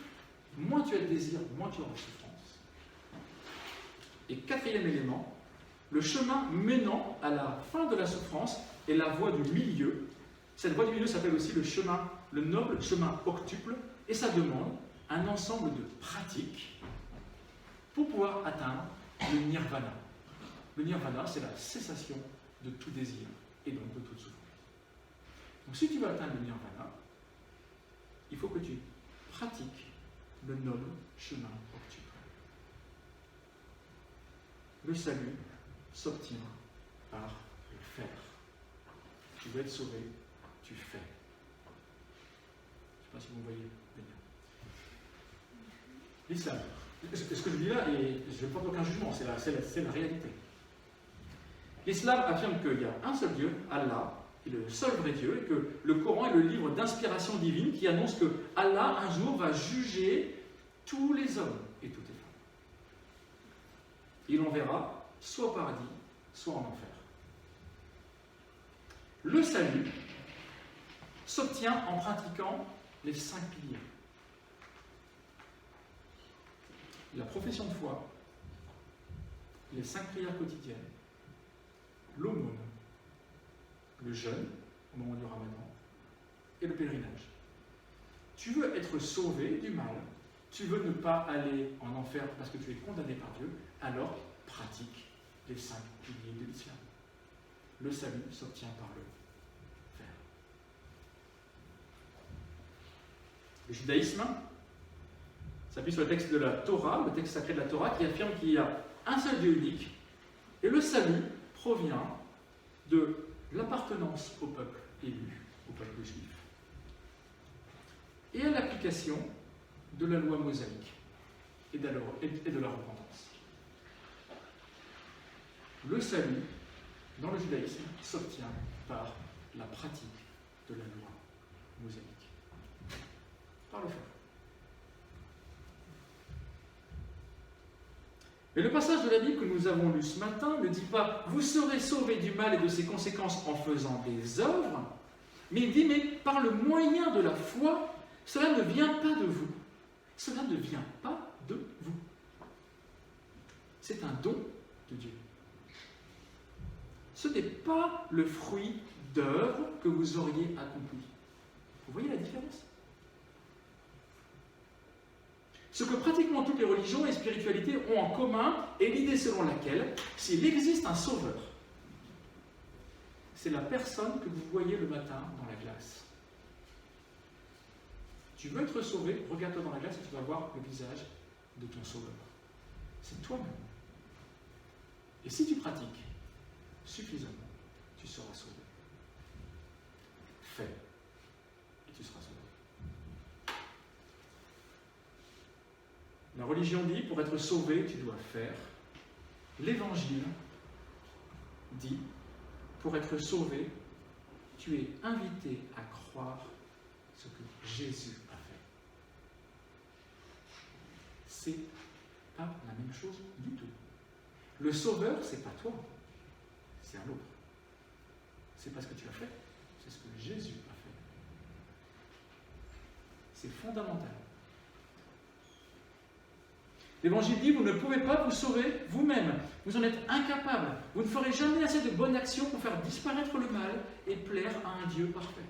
Moins tu as de désir, moins tu auras de souffrance. Et quatrième élément, le chemin menant à la fin de la souffrance est la voie du milieu. Cette voie du milieu s'appelle aussi le noble chemin octuple, et ça demande un ensemble de pratiques pour pouvoir atteindre le nirvana. Le nirvana, c'est la cessation de tout désir et donc de toute souffrance. Donc si tu veux atteindre le nirvana, il faut que tu pratiques le noble chemin octuple. Le salut s'obtient par le faire. Tu veux être sauvé, tu fais. Je ne sais pas si vous voyez venir. L'islam. Ce que je dis là, et je ne porte aucun jugement, c'est la réalité. L'islam affirme qu'il y a un seul Dieu, Allah, qui est le seul vrai Dieu, et que le Coran est le livre d'inspiration divine qui annonce que Allah, un jour, va juger tous les hommes et toutes les femmes. Il enverra soit au paradis, soit en enfer. Le salut s'obtient en pratiquant les 5 piliers. La profession de foi, les 5 prières quotidiennes, l'aumône, le jeûne au moment du ramadan et le pèlerinage. Tu veux être sauvé du mal, tu veux ne pas aller en enfer parce que tu es condamné par Dieu, alors pratique les 5 piliers de l'islam. Le salut s'obtient par le faire. Le judaïsme s'appuie sur le texte de la Torah, le texte sacré de la Torah, qui affirme qu'il y a un seul Dieu unique, et le salut provient de l'appartenance au peuple élu, au peuple juif, et à l'application de la loi mosaïque et de la repentance. Le salut, dans le judaïsme, s'obtient par la pratique de la loi mosaïque. Par le faire. Mais le passage de la Bible que nous avons lu ce matin ne dit pas « Vous serez sauvés du mal et de ses conséquences en faisant des œuvres », mais il dit « Mais par le moyen de la foi, cela ne vient pas de vous. Cela ne vient pas de vous. C'est un don de Dieu. Ce n'est pas le fruit d'œuvres que vous auriez accomplies. » Vous voyez la différence ? Ce que pratiquement toutes les religions et spiritualités ont en commun est l'idée selon laquelle, s'il existe un sauveur, c'est la personne que vous voyez le matin dans la glace. Tu veux être sauvé, regarde-toi dans la glace et tu vas voir le visage de ton sauveur. C'est toi-même. Et si tu pratiques suffisamment, tu seras sauvé. Fais, et tu seras sauvé. La religion dit, pour être sauvé, tu dois faire. L'Évangile dit, pour être sauvé, tu es invité à croire ce que Jésus a fait. C'est pas la même chose du tout. Le sauveur, c'est pas toi, c'est un autre. C'est pas ce que tu as fait, c'est ce que Jésus a fait. C'est fondamental. L'Évangile dit, vous ne pouvez pas vous sauver vous-même. Vous en êtes incapable. Vous ne ferez jamais assez de bonnes actions pour faire disparaître le mal et plaire à un Dieu parfait.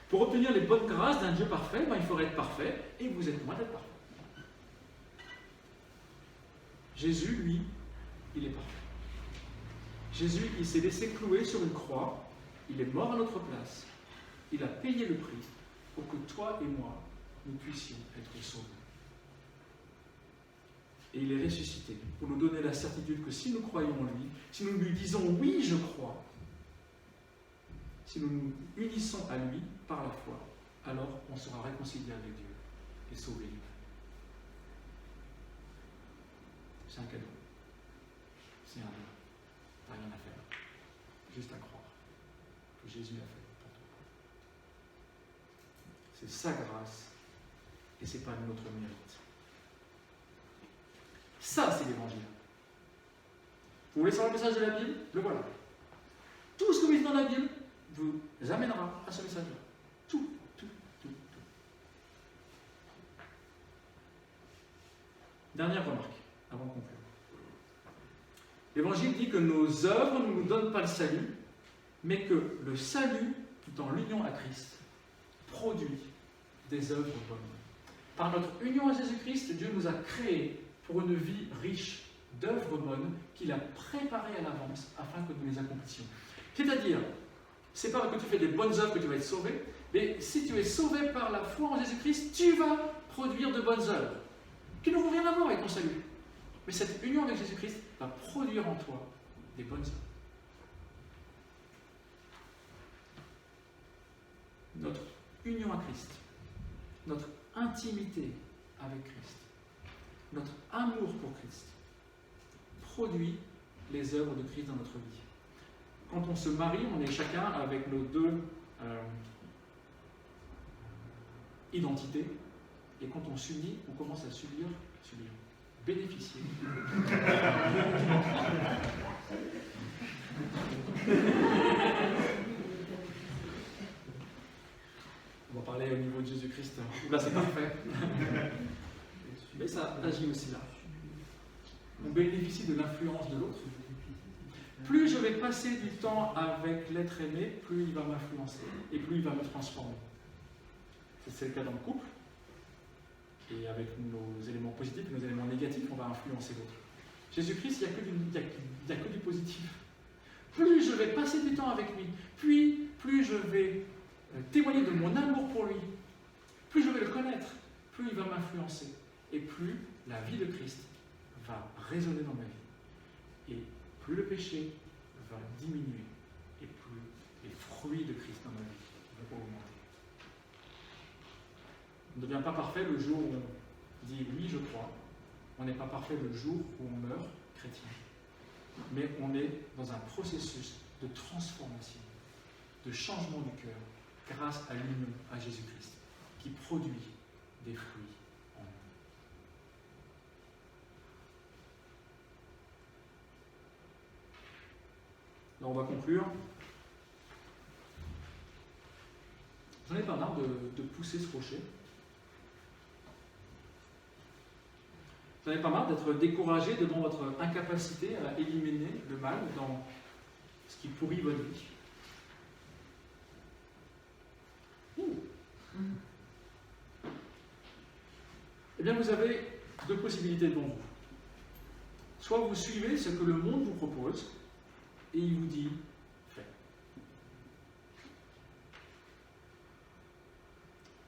Pour obtenir les bonnes grâces d'un Dieu parfait, il faudrait être parfait, et vous êtes loin d'être parfait. Jésus, lui, il est parfait. Jésus, il s'est laissé clouer sur une croix, il est mort à notre place, il a payé le prix pour que toi et moi, nous puissions être sauvés. Et il est ressuscité pour nous donner la certitude que si nous croyons en lui, si nous lui disons oui, je crois, si nous nous unissons à lui par la foi, alors on sera réconcilié avec Dieu et sauvé. C'est un cadeau. C'est un don. Tu n'as rien à faire. Juste à croire que Jésus a fait pour toi. C'est sa grâce et ce n'est pas notre mérite. Ça, c'est l'Évangile. Vous voulez savoir le message de la Bible? Le voilà. Tout ce que vous lisez dans la Bible vous amènera à ce message-là. Tout. Dernière remarque, avant de conclure. L'Évangile dit que nos œuvres ne nous donnent pas le salut, mais que le salut, tout en l'union à Christ, produit des œuvres bonnes. Par notre union à Jésus-Christ, Dieu nous a créés pour une vie riche d'œuvres bonnes qu'il a préparées à l'avance afin que nous les accomplissions. C'est-à-dire, c'est pas parce que tu fais des bonnes œuvres que tu vas être sauvé, mais si tu es sauvé par la foi en Jésus-Christ, tu vas produire de bonnes œuvres qui n'auront rien à voir avec ton salut. Mais cette union avec Jésus-Christ va produire en toi des bonnes œuvres. Notre union à Christ, notre intimité avec Christ, notre amour pour Christ produit les œuvres de Christ dans notre vie. Quand on se marie, on est chacun avec nos deux identités, et quand on s'unit, on commence à subir, bénéficier. On va parler au niveau de Jésus-Christ. Là, c'est parfait. Mais ça agit aussi là. On bénéficie de l'influence de l'autre. Plus je vais passer du temps avec l'être aimé, plus il va m'influencer et plus il va me transformer. C'est le cas dans le couple. Et avec nos éléments positifs et nos éléments négatifs, on va influencer l'autre. Jésus-Christ, il n'y a que du positif. Plus je vais passer du temps avec lui, puis plus je vais témoigner de mon amour pour lui, plus je vais le connaître, plus il va m'influencer. Et plus la vie de Christ va résonner dans ma vie. Et plus le péché va diminuer, et plus les fruits de Christ dans ma vie vont augmenter. On ne devient pas parfait le jour où on dit oui, je crois. On n'est pas parfait le jour où on meurt chrétien. Mais on est dans un processus de transformation, de changement du cœur, grâce à l'union à Jésus-Christ, qui produit des fruits en nous. Là, on va conclure. J'en ai pas marre de pousser ce rocher. J'en ai pas marre d'être découragé devant votre incapacité à éliminer le mal dans ce qui pourrit votre vie. Eh bien, vous avez deux possibilités devant vous. Soit vous suivez ce que le monde vous propose, et il vous dit « fais ».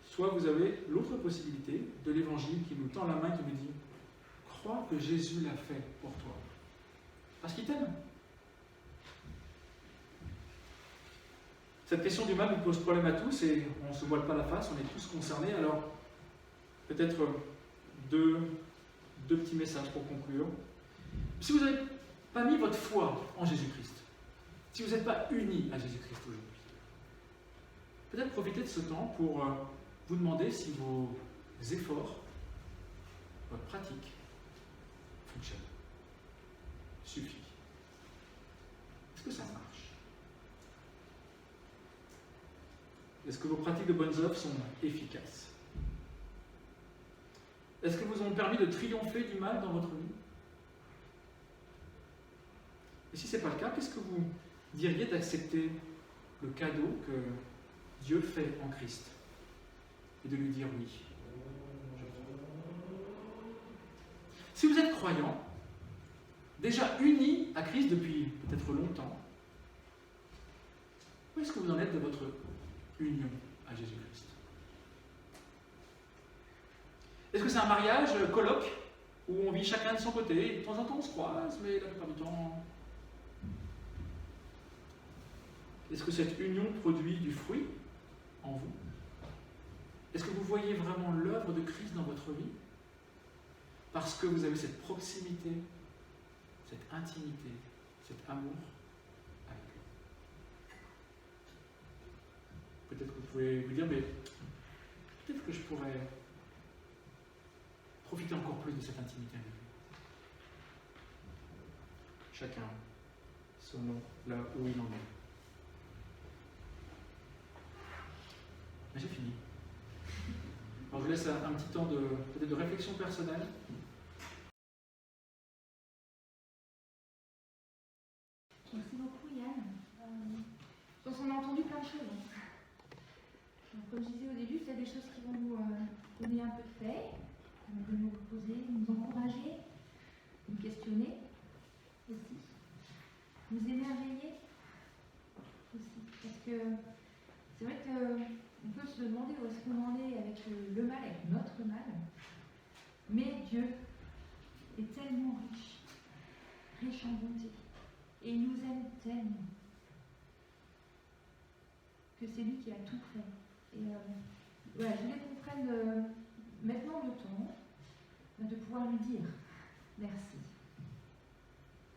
Soit vous avez l'autre possibilité de l'Évangile qui nous tend la main, qui nous dit « crois que Jésus l'a fait pour toi, parce qu'il t'aime ». Cette question du mal nous pose problème à tous et on ne se voile pas la face, on est tous concernés. Alors, peut-être deux petits messages pour conclure. Si vous n'avez pas mis votre foi en Jésus-Christ, si vous n'êtes pas unis à Jésus-Christ aujourd'hui, peut-être profitez de ce temps pour vous demander si vos efforts, votre pratique, fonctionnent, suffit. Est-ce que ça marche? Est-ce que vos pratiques de bonnes œuvres sont efficaces? Est-ce qu'elles vous ont permis de triompher du mal dans votre vie? Et si ce n'est pas le cas, qu'est-ce que vous diriez d'accepter le cadeau que Dieu fait en Christ et de lui dire oui? Si vous êtes croyant, déjà uni à Christ depuis peut-être longtemps, où est-ce que vous en êtes de votre union à Jésus-Christ? Est-ce que c'est un mariage colloque où on vit chacun de son côté, et de temps en temps on se croise, mais la plupart du temps... Est-ce que cette union produit du fruit en vous? Est-ce que vous voyez vraiment l'œuvre de Christ dans votre vie? Parce que vous avez cette proximité, cette intimité, cet amour avec lui. Peut-être que vous pouvez vous dire, mais peut-être que je pourrais profiter encore plus de cette intimité avec lui. Chacun selon là où il en est. J'ai fini. Alors je vous laisse un petit temps peut-être de réflexion personnelle. Merci beaucoup Yann. Je pense qu'on a entendu plein de choses. Donc, comme je disais au début, c'est des choses qui vont nous donner un peu de paix, de nous reposer, nous encourager, nous questionner aussi, nous émerveiller aussi. Parce que c'est vrai qu'on peut se demander où est-ce qu'on en est avec le mal, avec notre mal. Mais Dieu est tellement riche, riche en bonté. Et il nous aime tellement que c'est lui qui a tout fait. Et voilà, je voulais qu'on prenne maintenant le temps de pouvoir lui dire merci.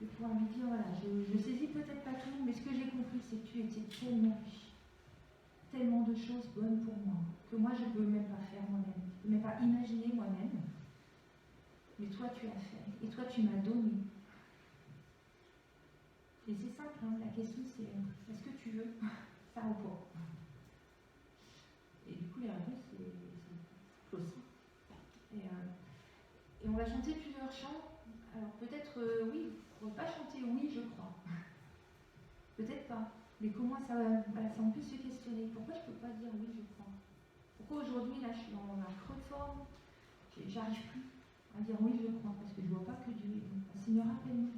De pouvoir lui dire, voilà, je saisis peut-être pas tout, mais ce que j'ai compris, c'est que tu étais tellement riche. Tellement de choses bonnes pour moi, que moi je ne peux même pas faire moi-même. Je ne peux même pas imaginer moi-même. Mais toi tu as fait. Et toi tu m'as donné. Et c'est simple, hein, la question c'est est-ce que tu veux ça ou pas? Et du coup les réponses c'est possible. Et on va chanter plusieurs chants. Alors peut-être oui, on ne va pas chanter oui je crois. Peut-être pas. Mais comment ça on peut se questionner. Pourquoi je ne peux pas dire oui je crois? Pourquoi aujourd'hui là je suis dans un creux de forme, j'arrive plus à dire oui je crois parce que je ne vois pas que Dieu est bon. Seigneur, rappelle-nous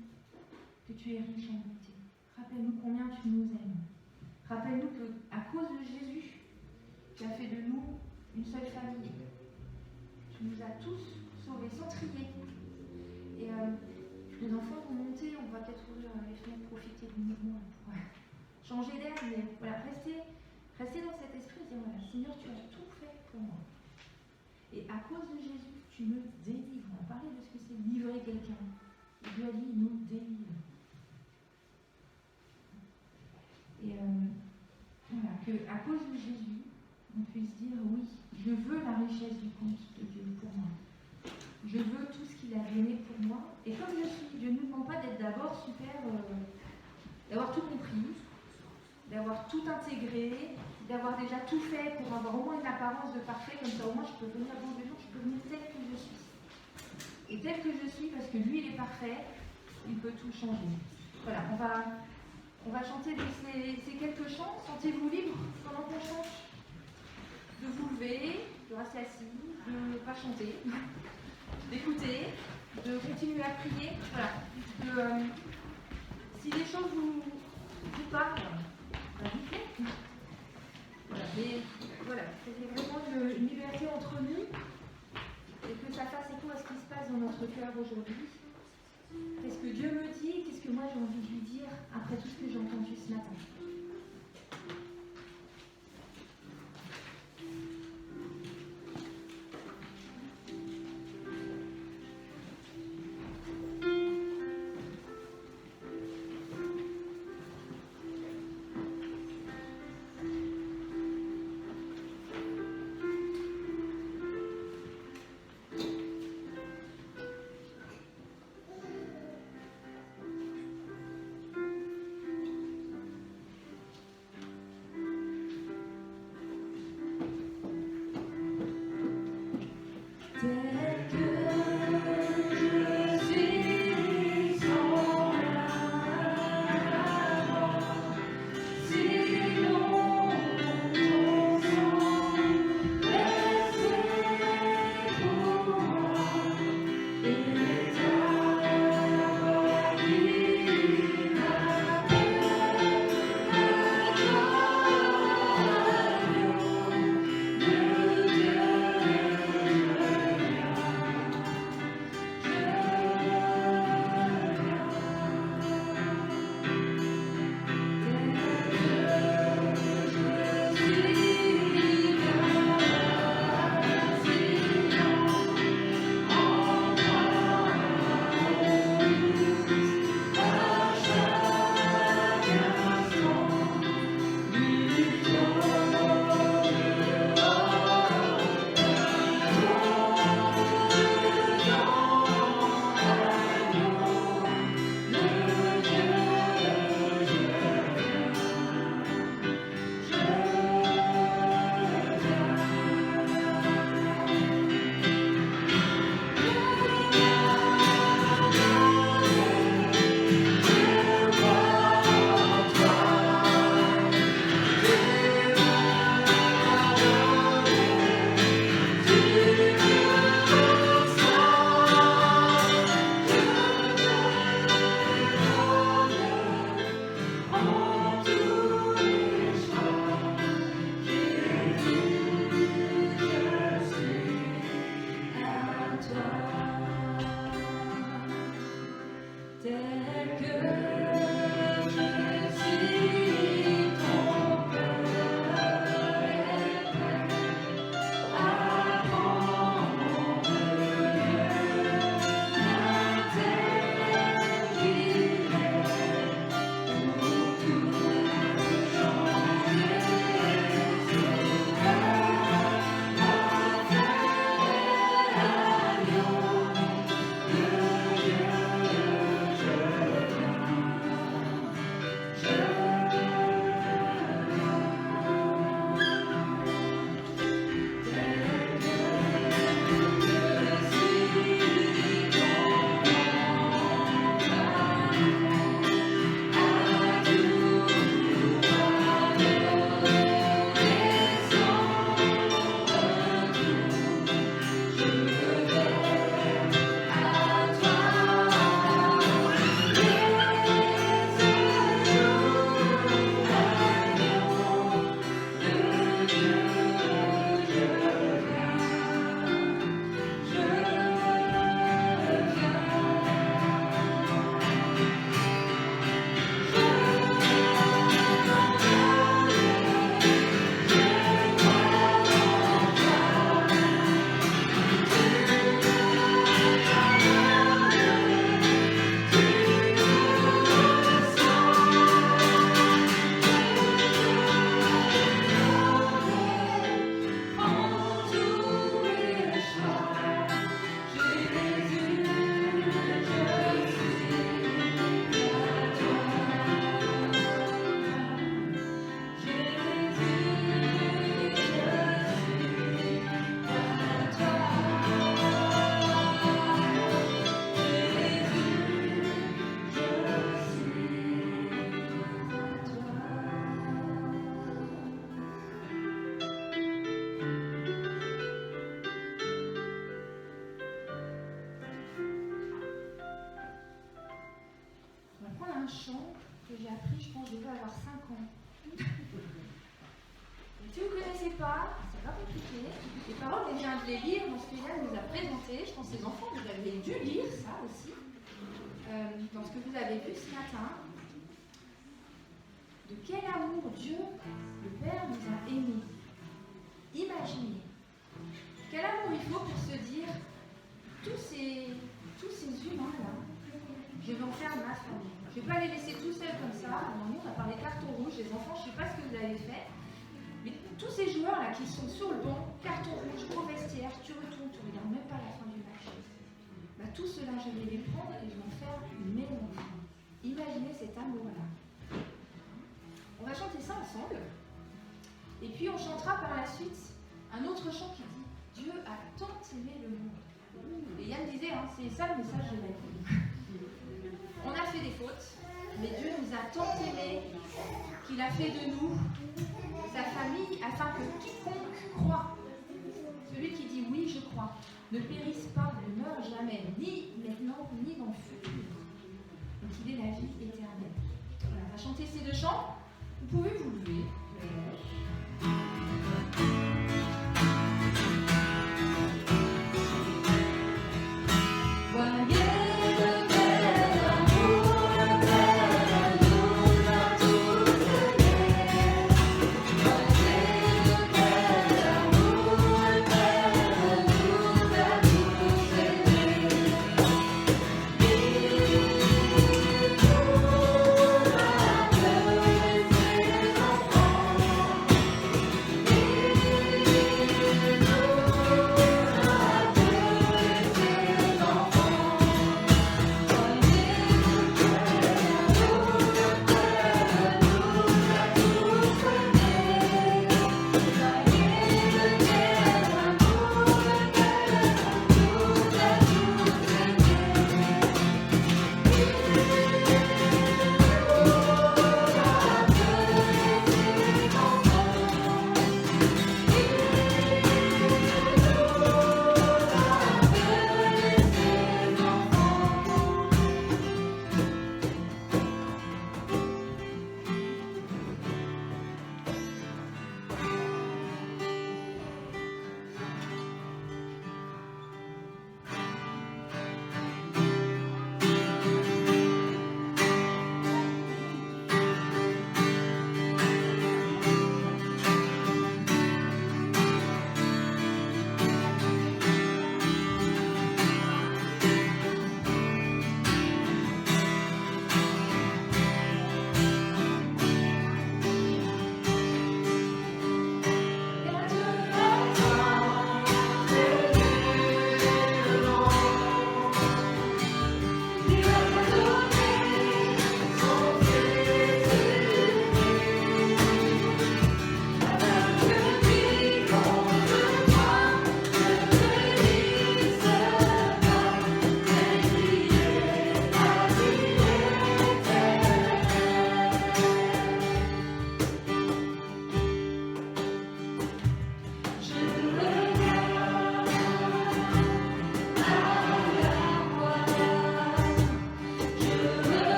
que tu es riche en bonté. Rappelle-nous combien tu nous aimes. Rappelle-nous qu'à cause de Jésus, tu as fait de nous une seule famille. Tu nous as tous sauvés sans trier. Et les enfants vont monter, on va peut-être ouvrir les fenêtres, profiter du mouvement pour changer d'air, mais voilà, rester dans cet esprit et dire voilà, Seigneur, tu as tout fait pour moi. Et à cause de Jésus, tu me délivres. On a parlé de ce que c'est livrer quelqu'un. Et Dieu a dit, il nous délivre. Et voilà, qu'à cause de Jésus, on puisse dire oui, je veux la richesse du compte de Dieu pour moi. Je veux tout ce qu'il a donné pour moi. Et comme je suis, Dieu ne nous demande pas d'être d'abord super, d'avoir tout compris, d'avoir tout intégré, d'avoir déjà tout fait pour avoir au moins une apparence de parfait, comme ça au moins je peux venir devant Dieu, je peux venir tel que je suis. Et tel que je suis, parce que lui il est parfait, il peut tout changer. Voilà, on va chanter ces quelques chants. Sentez-vous libre pendant qu'on chante de vous lever, de rester assis, de ne pas chanter, d'écouter, de continuer à prier. Voilà. Si les choses vous parlent, dites les. Voilà. Mais voilà, c'est vraiment une liberté entre nous et que ça fasse écho à ce qui se passe dans notre cœur aujourd'hui. Qu'est-ce que Dieu me dit? Qu'est-ce que moi j'ai envie de lui dire après tout ce que j'ai entendu ce matin? vient de les lire dans ce que Yann nous a présenté. Je pense que les enfants, vous avez dû lire ça aussi. Dans ce que vous avez vu ce matin. De quel amour Dieu, le Père, nous a aimés. Imaginez. Quel amour il faut pour se dire, tous ces humains-là, je vais en faire ma famille. Je ne vais pas les laisser tout seuls comme ça. Nous, on a parlé carton rouge, les enfants, je ne sais pas ce que vous avez fait. Mais tous ces joueurs-là qui sont sur le banc, carton rouge, au vestiaire, tu retournes, tu ne regardes même pas la fin du match. Bah, tout cela, je vais les prendre et je vais en faire mes enfants. Imaginez cet amour-là. On va chanter ça ensemble. Et puis on chantera par la suite un autre chant qui dit Dieu a tant aimé le monde. Et Yann disait, hein, c'est ça le message de la vie. On a fait des fautes, mais Dieu nous a tant aimés qu'il a fait de nous sa famille afin que quiconque croit, celui qui dit oui je crois, ne périsse pas, ne meure jamais, ni maintenant, ni dans le futur. Donc il est la vie éternelle. Voilà, on va chanter ces deux chants. Vous pouvez vous lever. Oh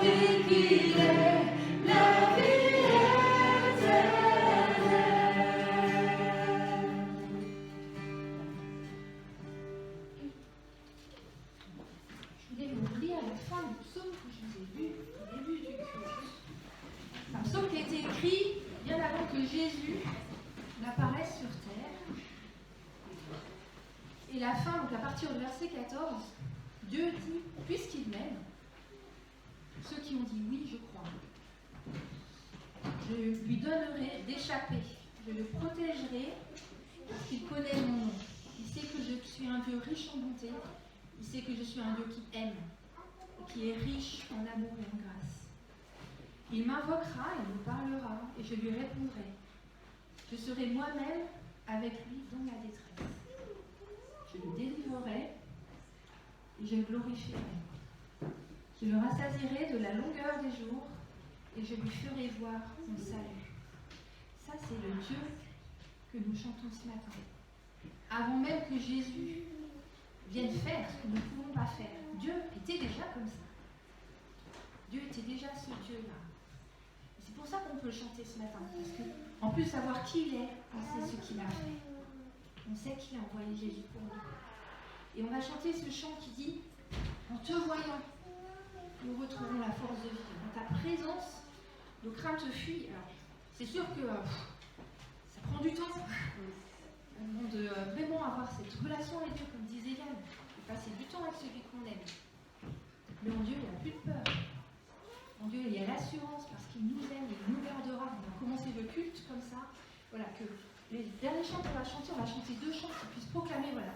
oui qu'il est la vie éternelle. Je voulais vous lire la fin du psaume que je vous ai lu au début du culte. Un psaume qui a été écrit bien avant que Jésus n'apparaisse sur terre. Et la fin, donc à partir du verset 14, Dieu dit, puisqu'il m'aime, ceux qui ont dit oui, je crois, je lui donnerai d'échapper, je le protégerai parce qu'il connaît mon nom. Il sait que je suis un Dieu riche en bonté, il sait que je suis un Dieu qui aime, et qui est riche en amour et en grâce. Il m'invoquera, il me parlera, et je lui répondrai. Je serai moi-même avec lui dans la détresse. Je le délivrerai et je le glorifierai. Je le rassasierai de la longueur des jours et je lui ferai voir mon salut. Ça, c'est le Dieu que nous chantons ce matin. Avant même que Jésus vienne faire ce que nous ne pouvons pas faire, Dieu était déjà comme ça. Dieu était déjà ce Dieu-là. C'est pour ça qu'on peut le chanter ce matin, parce qu'en plus de savoir qui il est, on sait ce qu'il a fait. On sait qu'il a envoyé Jésus pour nous. Et on va chanter ce chant qui dit « En te voyant, nous retrouvons la force de vivre. En ta présence, nos craintes fuient. » Alors, c'est sûr que ça prend du temps. On demande vraiment avoir cette relation avec Dieu, comme disait Yann, et passer du temps avec celui qu'on aime. Mais en Dieu, il n'y a plus de peur. En Dieu, il y a l'assurance parce qu'il nous aime, il nous gardera. On a commencé le culte comme ça. Voilà, que les derniers chants qu'on va chanter 2 chants qui puissent proclamer, voilà,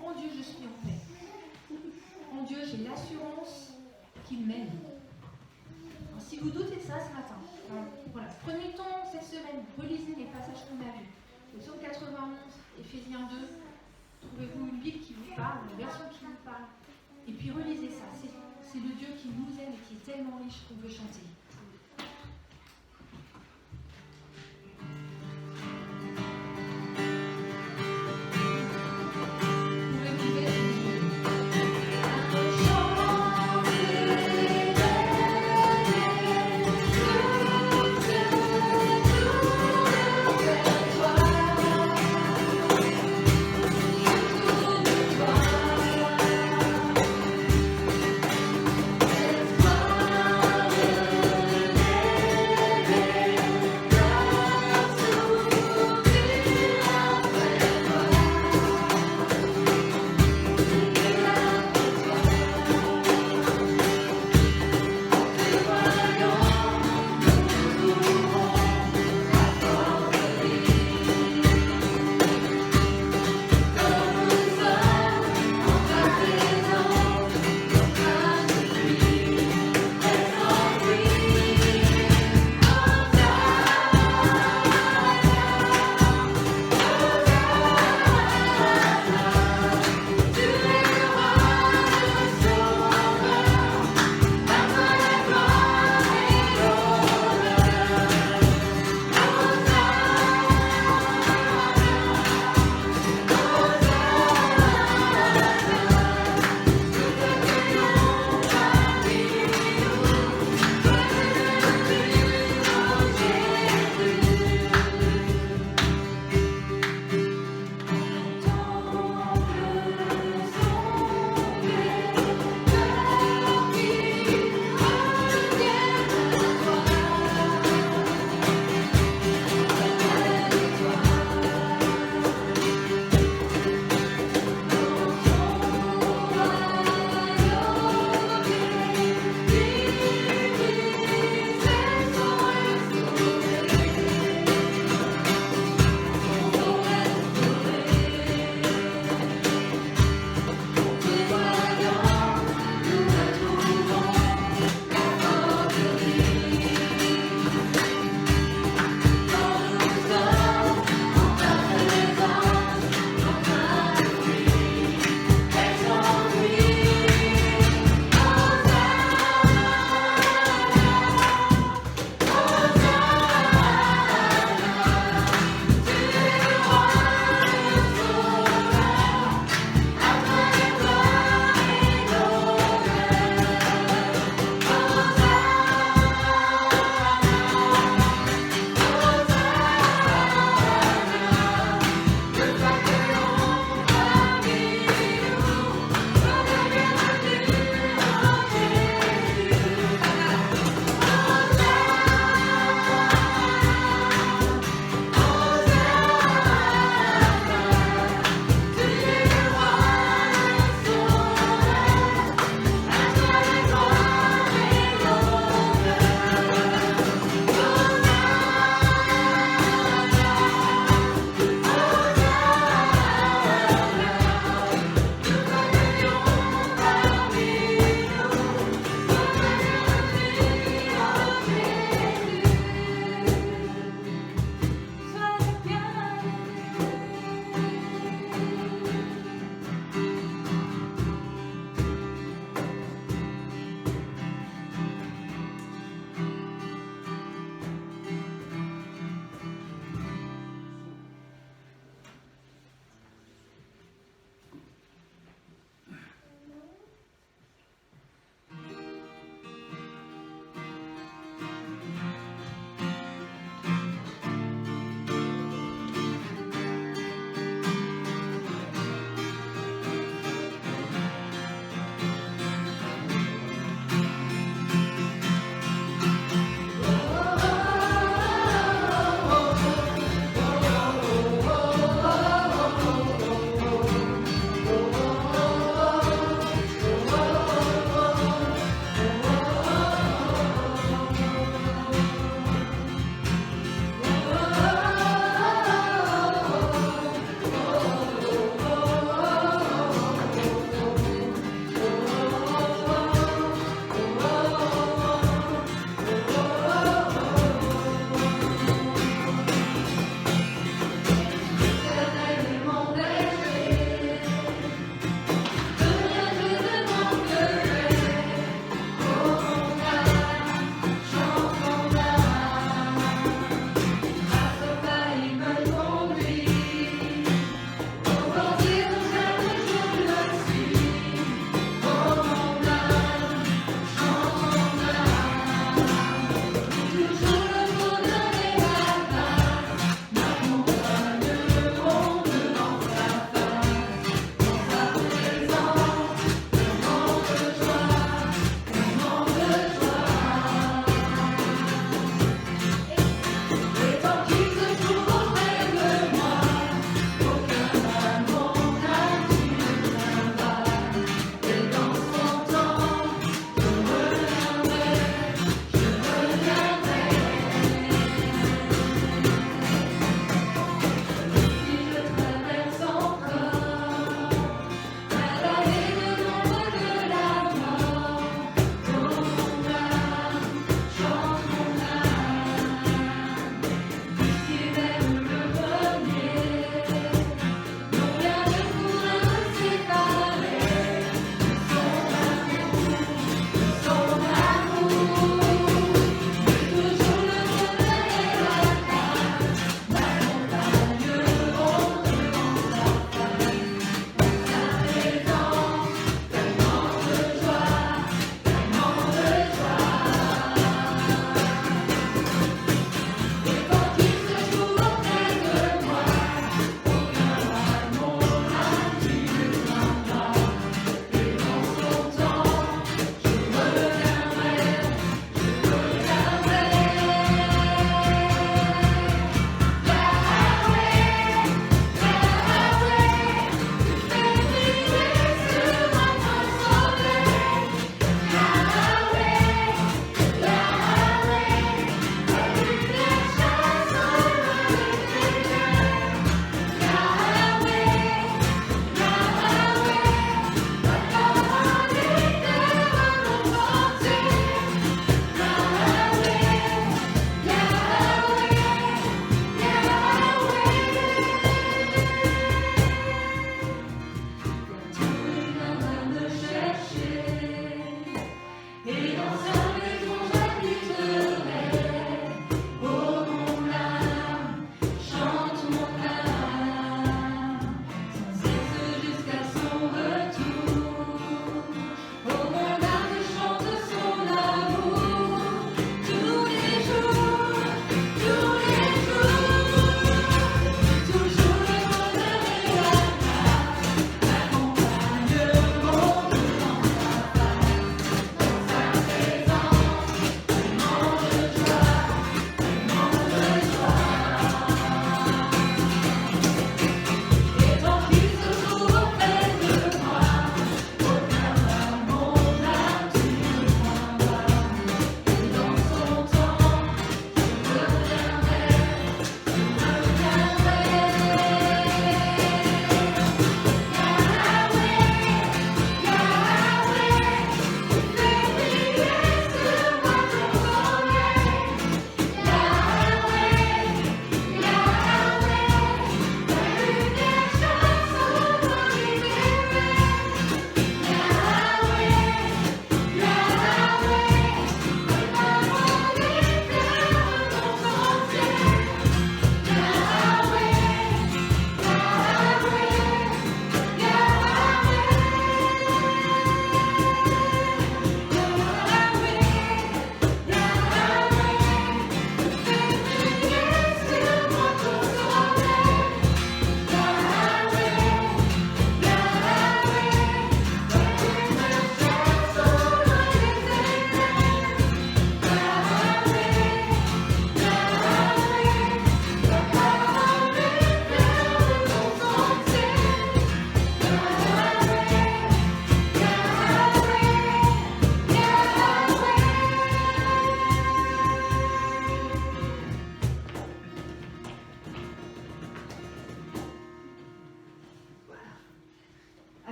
en Dieu, je suis en paix. En Dieu, j'ai l'assurance qu'il m'aime. Alors, si vous doutez de ça ce matin, voilà, prenez le temps cette semaine, relisez les passages qu'on a vus. Le psaume 91, Éphésiens 2, trouvez-vous une Bible qui vous parle, une version qui vous parle, et puis relisez ça. C'est le Dieu qui nous aime et qui est tellement riche qu'on veut chanter. Let's fly.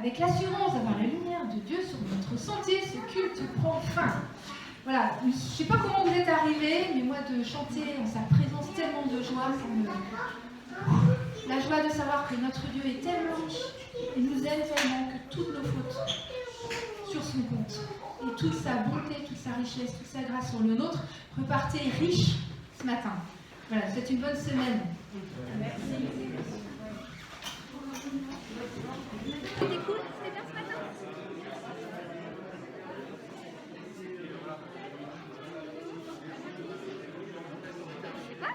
avec l'assurance d'avoir la lumière de Dieu sur notre sentier, ce culte prend fin. Voilà, je ne sais pas comment vous êtes arrivés, mais moi de chanter en sa présence tellement de joie, ça me... La joie de savoir que notre Dieu est tellement riche et nous aime tellement que toutes nos fautes sur son compte et toute sa bonté, toute sa richesse, toute sa grâce sur le nôtre, repartez riche ce matin. Voilà, c'est une bonne semaine. Merci. C'était cool, c'était bien ce matin. Je sais pas.